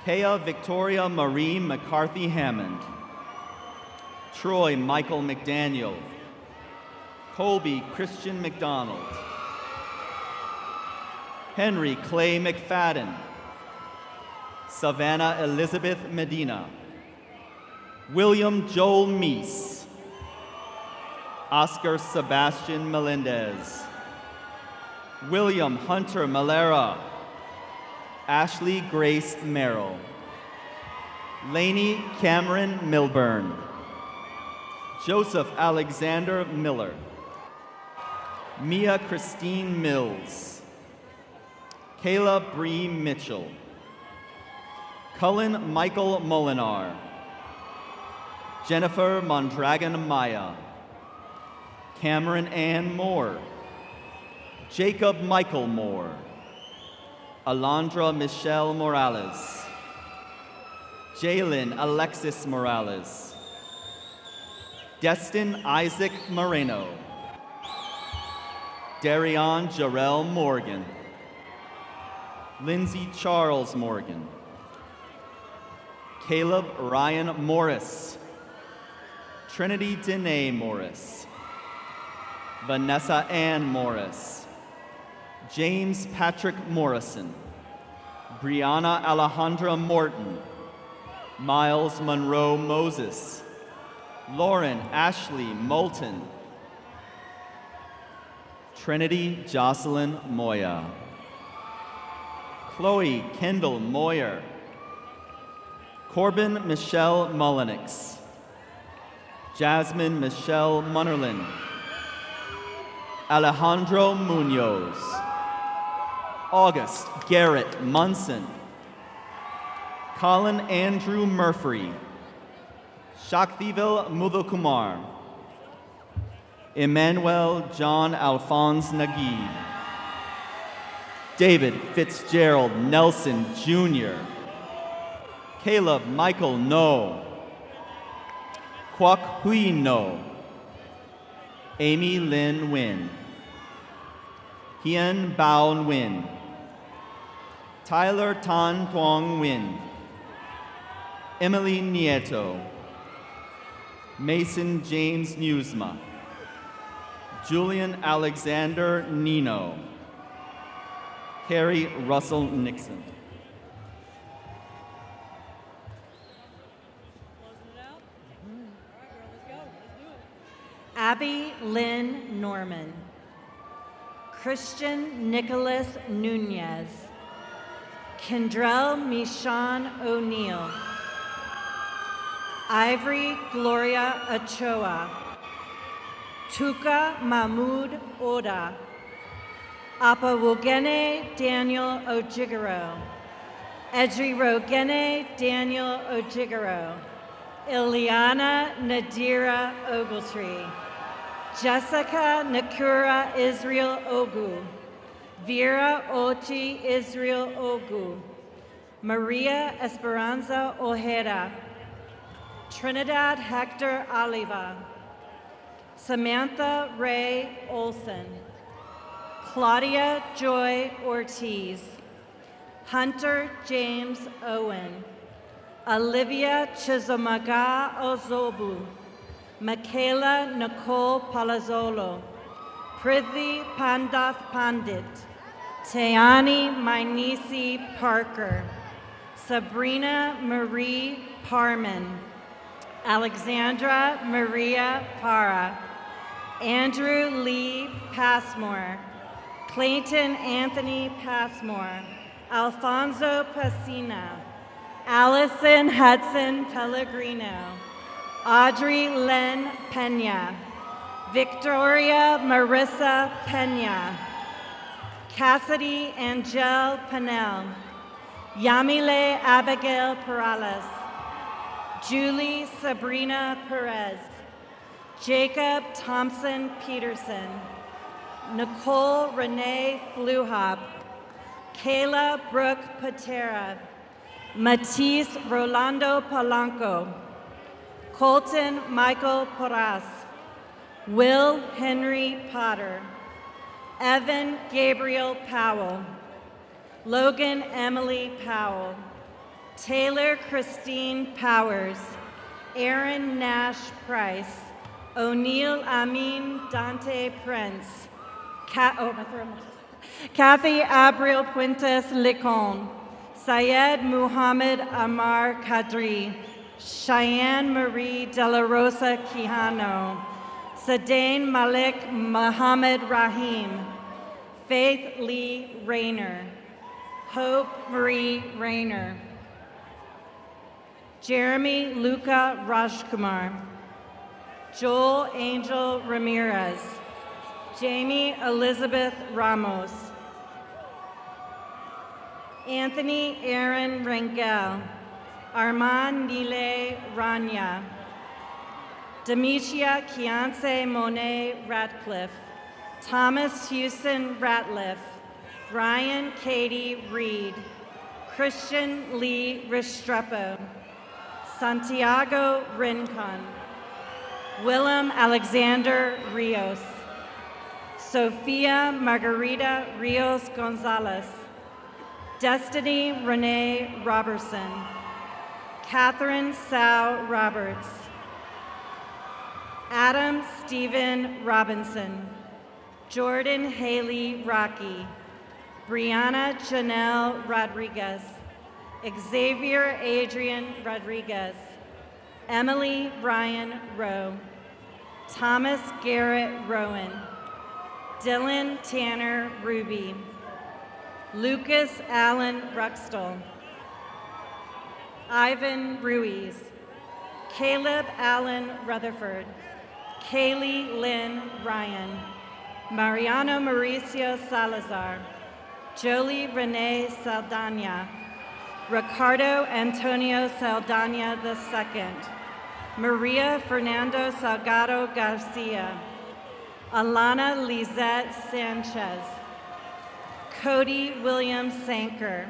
K: Kea Victoria Marie McCarthy Hammond. Troy Michael McDaniel. Colby Christian McDonald. Henry Clay McFadden. Savannah Elizabeth Medina. William Joel Meese. Oscar Sebastian Melendez. William Hunter Malera. Ashley Grace Merrill. Laney Cameron Milburn. Joseph Alexander Miller. Mia Christine Mills. Kayla Bree Mitchell. Cullen Michael Molinar. Jennifer Mondragon Maya. Cameron Ann Moore. Jacob Michael Moore. Alondra Michelle Morales. Jalen Alexis Morales. Destin Isaac Moreno. Darion Jarrell Morgan. Lindsay Charles Morgan. Caleb Ryan Morris. Trinity Danae Morris. Vanessa Ann Morris. James Patrick Morrison. Brianna Alejandra Morton. Miles Monroe Moses. Lauren Ashley Moulton. Trinity Jocelyn Moya. Chloe Kendall Moyer. Corbin Michelle Mullenix. Jasmine Michelle Munnerlin. Alejandro Munoz. August Garrett Munson. Colin Andrew Murphy. Shaktiville Mudhukumar. Emmanuel John Alphonse Naguib. David Fitzgerald Nelson Jr. Caleb Michael No. Kwok Hui No. Amy Lynn Nguyen. Hien Bao Nguyen. Tyler Tan Thuong Nguyen. Emily Nieto. Mason James Newsma. Julian Alexander Nino. Carrie Russell Nixon.
L: Abby Lynn Norman. Christian Nicholas Nunez. Kendrell Michon O'Neill. Ivory Gloria Ochoa. Tuka Mahmood Oda. Apawogene Daniel Ojigaro. Ejirogene Daniel Ojigaro. Ileana Nadira Ogletree. Jessica Nakura Israel Ogu. Vera Ochi Israel Ogu. Maria Esperanza Ojeda. Trinidad Hector Oliva. Samantha Ray Olson. Claudia Joy Ortiz. Hunter James Owen. Olivia Chizomaga Ozobu, Michaela Nicole Palazzolo, Prithvi Pandath Pandit, Tayani Mainisi Parker, Sabrina Marie Parman, Alexandra Maria Para, Andrew Lee Passmore, Clayton Anthony Passmore, Alfonso Pacina, Allison Hudson Pellegrino, Audrey Len Pena, Victoria Marissa Pena, Cassidy Angel Panel, Yamile Abigail Perales, Julie Sabrina Perez, Jacob Thompson Peterson, Nicole Renee Fluhop, Kayla Brooke Patera, Matisse Rolando Polanco, Colton Michael Porras, Will Henry Potter, Evan Gabriel Powell, Logan Emily Powell, Taylor Christine Powers, Aaron Nash Price, O'Neill Amin Dante Prince, Kathy Abril Puentes Licon, Syed Muhammad Amar Kadri, Cheyenne Marie De La Rosa Quijano, Sadain Malik Muhammad Rahim, Faith Lee Rayner, Hope Marie Rayner, Jeremy Luca Rajkumar, Joel Angel Ramirez, Jamie Elizabeth Ramos, Anthony Aaron Rangel, Armand Nile Rania, Demetria Kiance Monet Ratcliffe, Thomas Houston Ratliff, Ryan Katie Reed, Christian Lee Restrepo, Santiago Rincon, Willem Alexander Rios, Sophia Margarita Rios Gonzalez, Destiny Renee Robertson, Catherine Sal Roberts, Adam Stephen Robinson, Jordan Haley Rocky, Brianna Janelle Rodriguez, Xavier Adrian Rodriguez, Emily Ryan Rowe, Thomas Garrett Rowan, Dylan Tanner Ruby, Lucas Allen Ruxtall, Ivan Ruiz, Caleb Allen Rutherford, Kaylee Lynn Ryan, Mariano Mauricio Salazar, Jolie Renee Saldana, Ricardo Antonio Saldana II, Maria Fernando Salgado Garcia, Alana Lizette Sanchez, Cody William Sanker,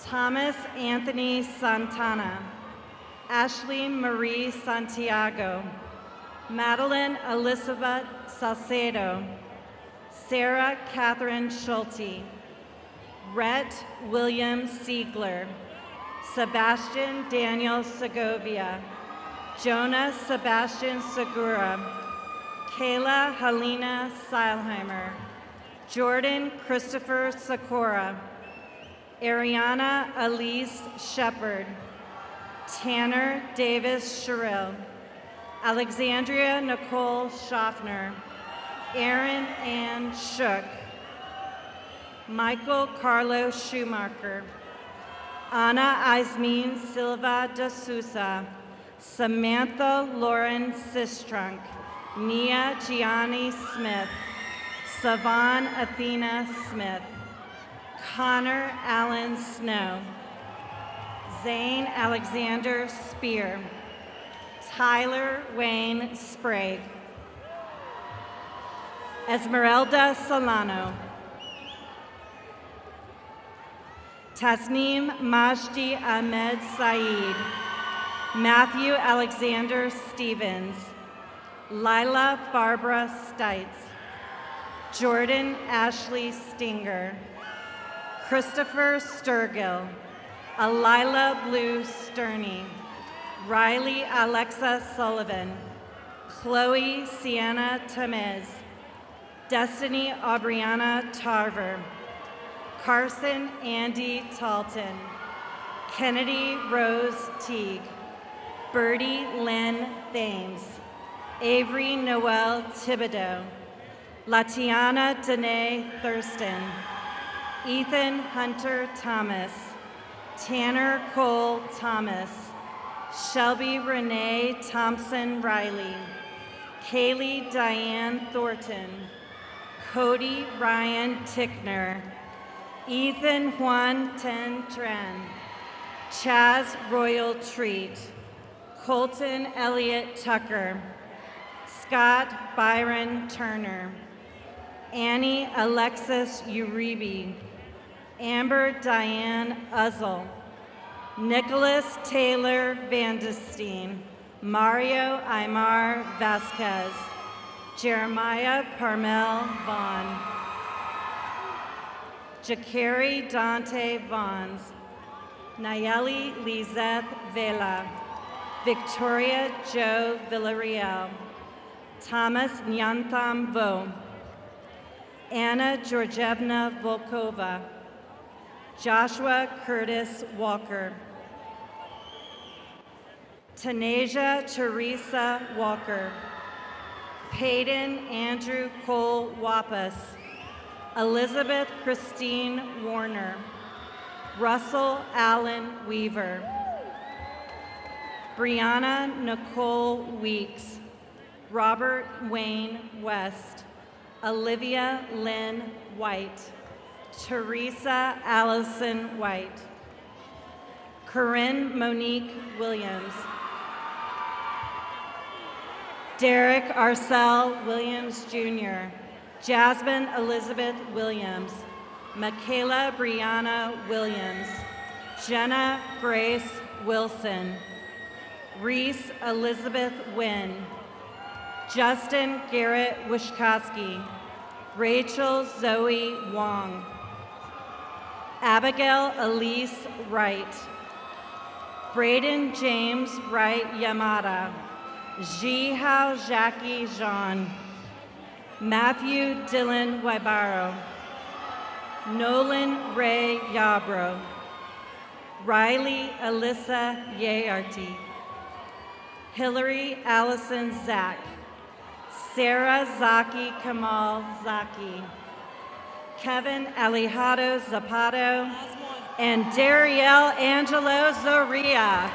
L: Thomas Anthony Santana, Ashley Marie Santiago, Madeline Elizabeth Salcedo, Sarah Catherine Schulte, Rhett William Siegler, Sebastian Daniel Segovia, Jonah Sebastian Segura, Kayla Helena Seilheimer, Jordan Christopher Sakura, Ariana Elise Shepard, Tanner Davis Sherrill, Alexandria Nicole Schaffner, Erin Ann Shook, Michael Carlos Schumacher, Ana Ismeen Silva de Sousa, Samantha Lauren Sistrunk, Nia Gianni Smith, Savan Athena Smith, Connor Allen Snow, Zane Alexander Spear, Tyler Wayne Sprague, Esmeralda Solano, Tasneem Majdi Ahmed Saeed, Matthew Alexander Stevens, Lila Barbara Stites, Jordan Ashley Stinger, Christopher Sturgill, Alila Blue Sterney, Riley Alexa Sullivan, Chloe Sienna Tamez, Destiny Aubriana Tarver, Carson Andy Talton, Kennedy Rose Teague, Birdie Lynn Thames, Avery Noel Thibodeau, Latiana Danae Thurston, Ethan Hunter Thomas, Tanner Cole Thomas, Shelby Renee Thompson Riley, Kaylee Diane Thornton, Cody Ryan Tickner, Ethan Juan Ten Tren, Chaz Royal Treat, Colton Elliott Tucker, Scott Byron Turner, Annie Alexis Uribe, Amber Diane Uzzle, Nicholas Taylor Vandestein, Mario Aymar Vasquez, Jeremiah Parmel Vaughn, Jakari Dante Vaughns, Nayeli Lizeth Vela, Victoria Jo Villarreal, Thomas Nyantham Vo, Anna Georgievna Volkova, Joshua Curtis Walker, Tanasia Teresa Walker, Peyton Andrew Cole Wapas, Elizabeth Christine Warner, Russell Allen Weaver, Brianna Nicole Weeks, Robert Wayne West, Olivia Lynn White, Teresa Allison White, Corinne Monique Williams, Derek Arcel Williams Jr., Jasmine Elizabeth Williams, Michaela Brianna Williams, Jenna Grace Wilson, Reese Elizabeth Wynn, Justin Garrett Wishkowski, Rachel Zoe Wong, Abigail Elise Wright, Braden James Wright Yamada, Jihao Jackie Jean, Matthew Dylan Wybaro, Nolan Ray Yabro, Riley Alyssa Yearty, Hillary Allison Zach, Sarah Zaki Kamal Zaki, Kevin Alejado Zapato, and Darielle Angelo Zoria.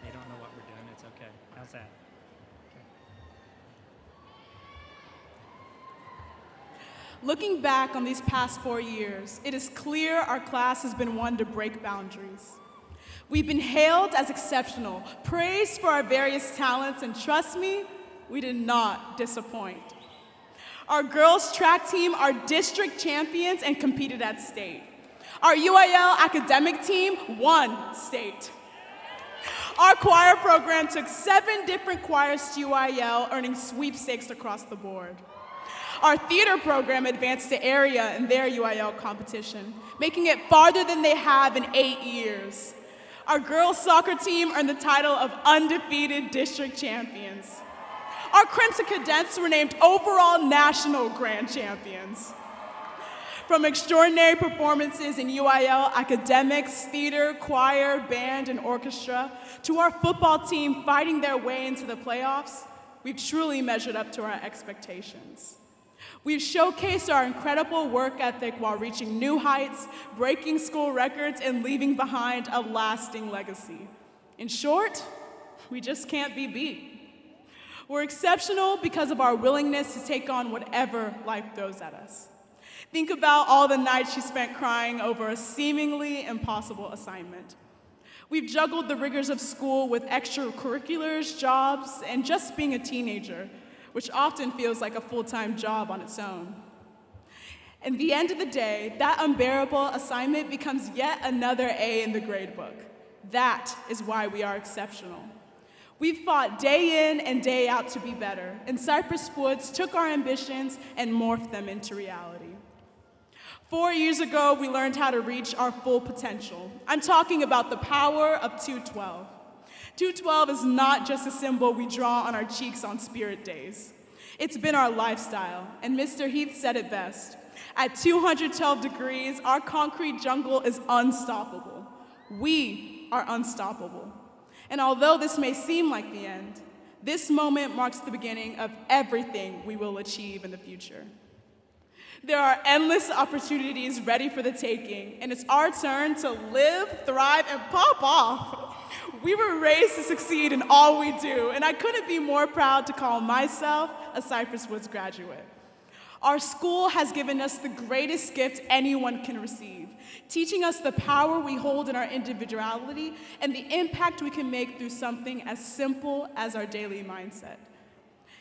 F: They don't know what we're doing. It's okay. How's that? Okay.
M: Looking back on these past 4 years, it is clear our class has been one to break boundaries. We've been hailed as exceptional, praised for our various talents, and trust me, we did not disappoint. Our girls' track team are district champions and competed at state. Our UIL academic team won state. Our choir program took 7 different choirs to UIL, earning sweepstakes across the board. Our theater program advanced to area in their UIL competition, making it farther than they have in 8 years. Our girls' soccer team earned the title of undefeated district champions. Our Crimson Cadets were named overall national grand champions. From extraordinary performances in UIL academics, theater, choir, band, and orchestra, to our football team fighting their way into the playoffs, we've truly measured up to our expectations. We've showcased our incredible work ethic while reaching new heights, breaking school records, and leaving behind a lasting legacy. In short, We just can't be beat. We're exceptional because of our willingness to take on whatever life throws at us. Think about all the nights she spent crying over a seemingly impossible assignment. We've juggled the rigors of school with extracurriculars, jobs, and just being a teenager, which often feels like a full-time job on its own. At the end of the day, that unbearable assignment becomes yet another A in the gradebook. That is why we are exceptional. We've fought day in and day out to be better, and Cypress Woods took our ambitions and morphed them into reality. 4 years ago, we learned how to reach our full potential. I'm talking about the power of 212. 212 is not just a symbol we draw on our cheeks on Spirit Days. It's been our lifestyle, and Mr. Heath said it best. At 212 degrees, our concrete jungle is unstoppable. We are unstoppable. And although this may seem like the end, this moment marks the beginning of everything we will achieve in the future. There are endless opportunities ready for the taking, and it's our turn to live, thrive, and pop off. We were raised to succeed in all we do, and I couldn't be more proud to call myself a Cypress Woods graduate. Our school has given us the greatest gift anyone can receive, teaching us the power we hold in our individuality and the impact we can make through something as simple as our daily mindset.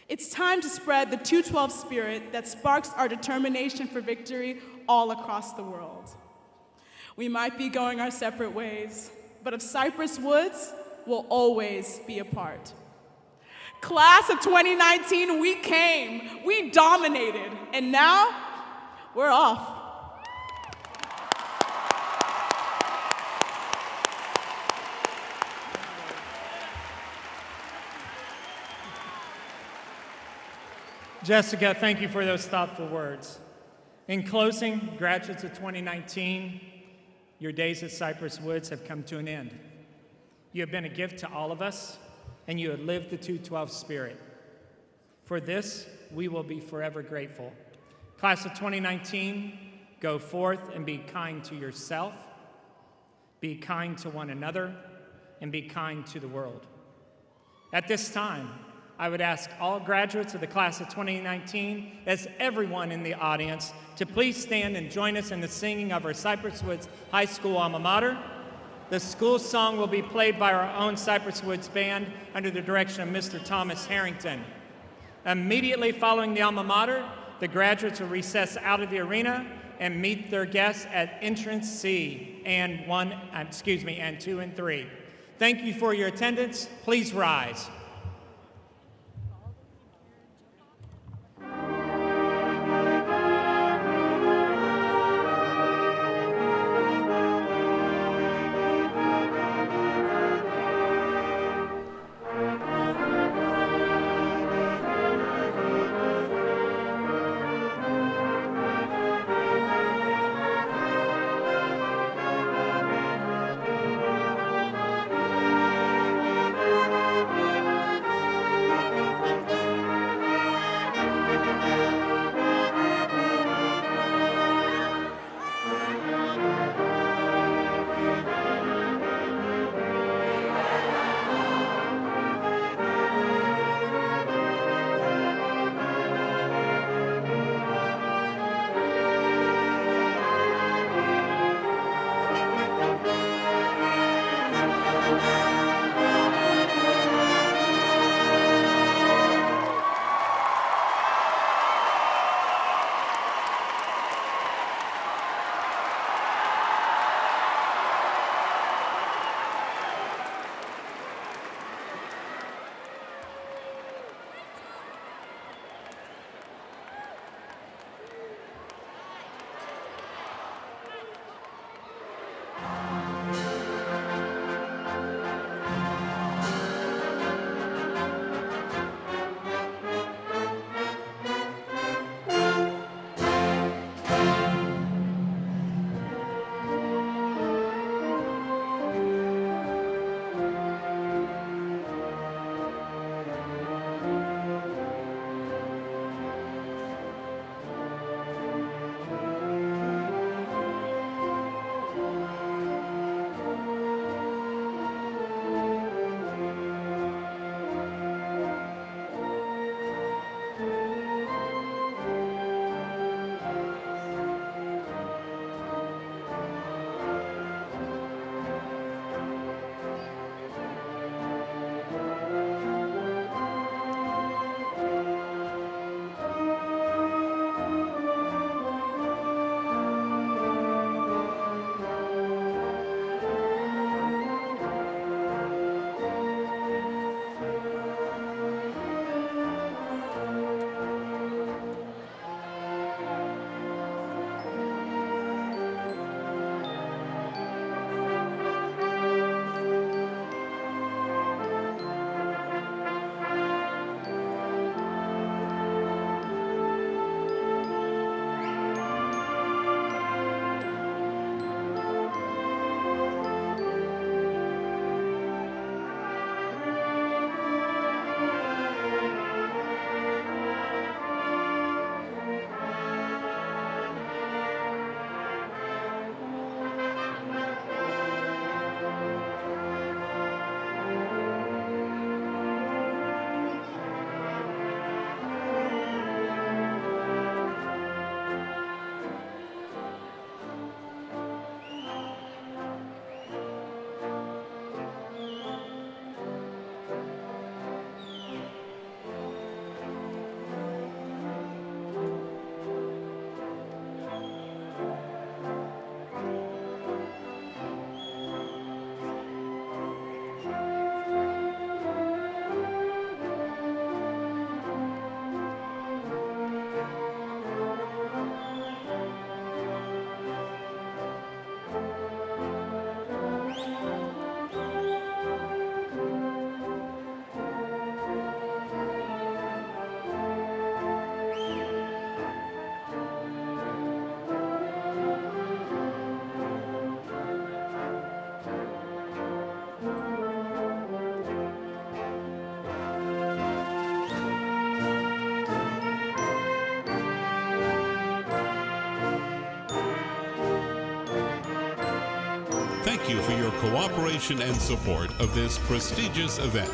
M: It's time to spread the 212 spirit that sparks our determination for victory all across the world. We might be going our separate ways, but of Cypress Woods, we'll always be a part. Class of 2019, we came, we dominated, and now we're off.
F: Jessica, thank you for those thoughtful words. In closing, graduates of 2019, your days at Cypress Woods have come to an end. You have been a gift to all of us, and you have lived the 212 spirit. For this, we will be forever grateful. Class of 2019, go forth and be kind to yourself, be kind to one another, and be kind to the world. At this time, I would ask all graduates of the class of 2019, as everyone in the audience, to please stand and join us in the singing of our Cypress Woods High School alma mater. The school song will be played by our own Cypress Woods Band under the direction of Mr. Thomas Harrington. Immediately following the alma mater, the graduates will recess out of the arena and meet their guests at entrance C and 2 and 3. Thank you for your attendance. Please rise.
A: thank you for your cooperation and support of this prestigious event.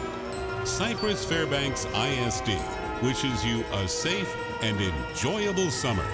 A: Cypress-Fairbanks ISD wishes you a safe and enjoyable summer.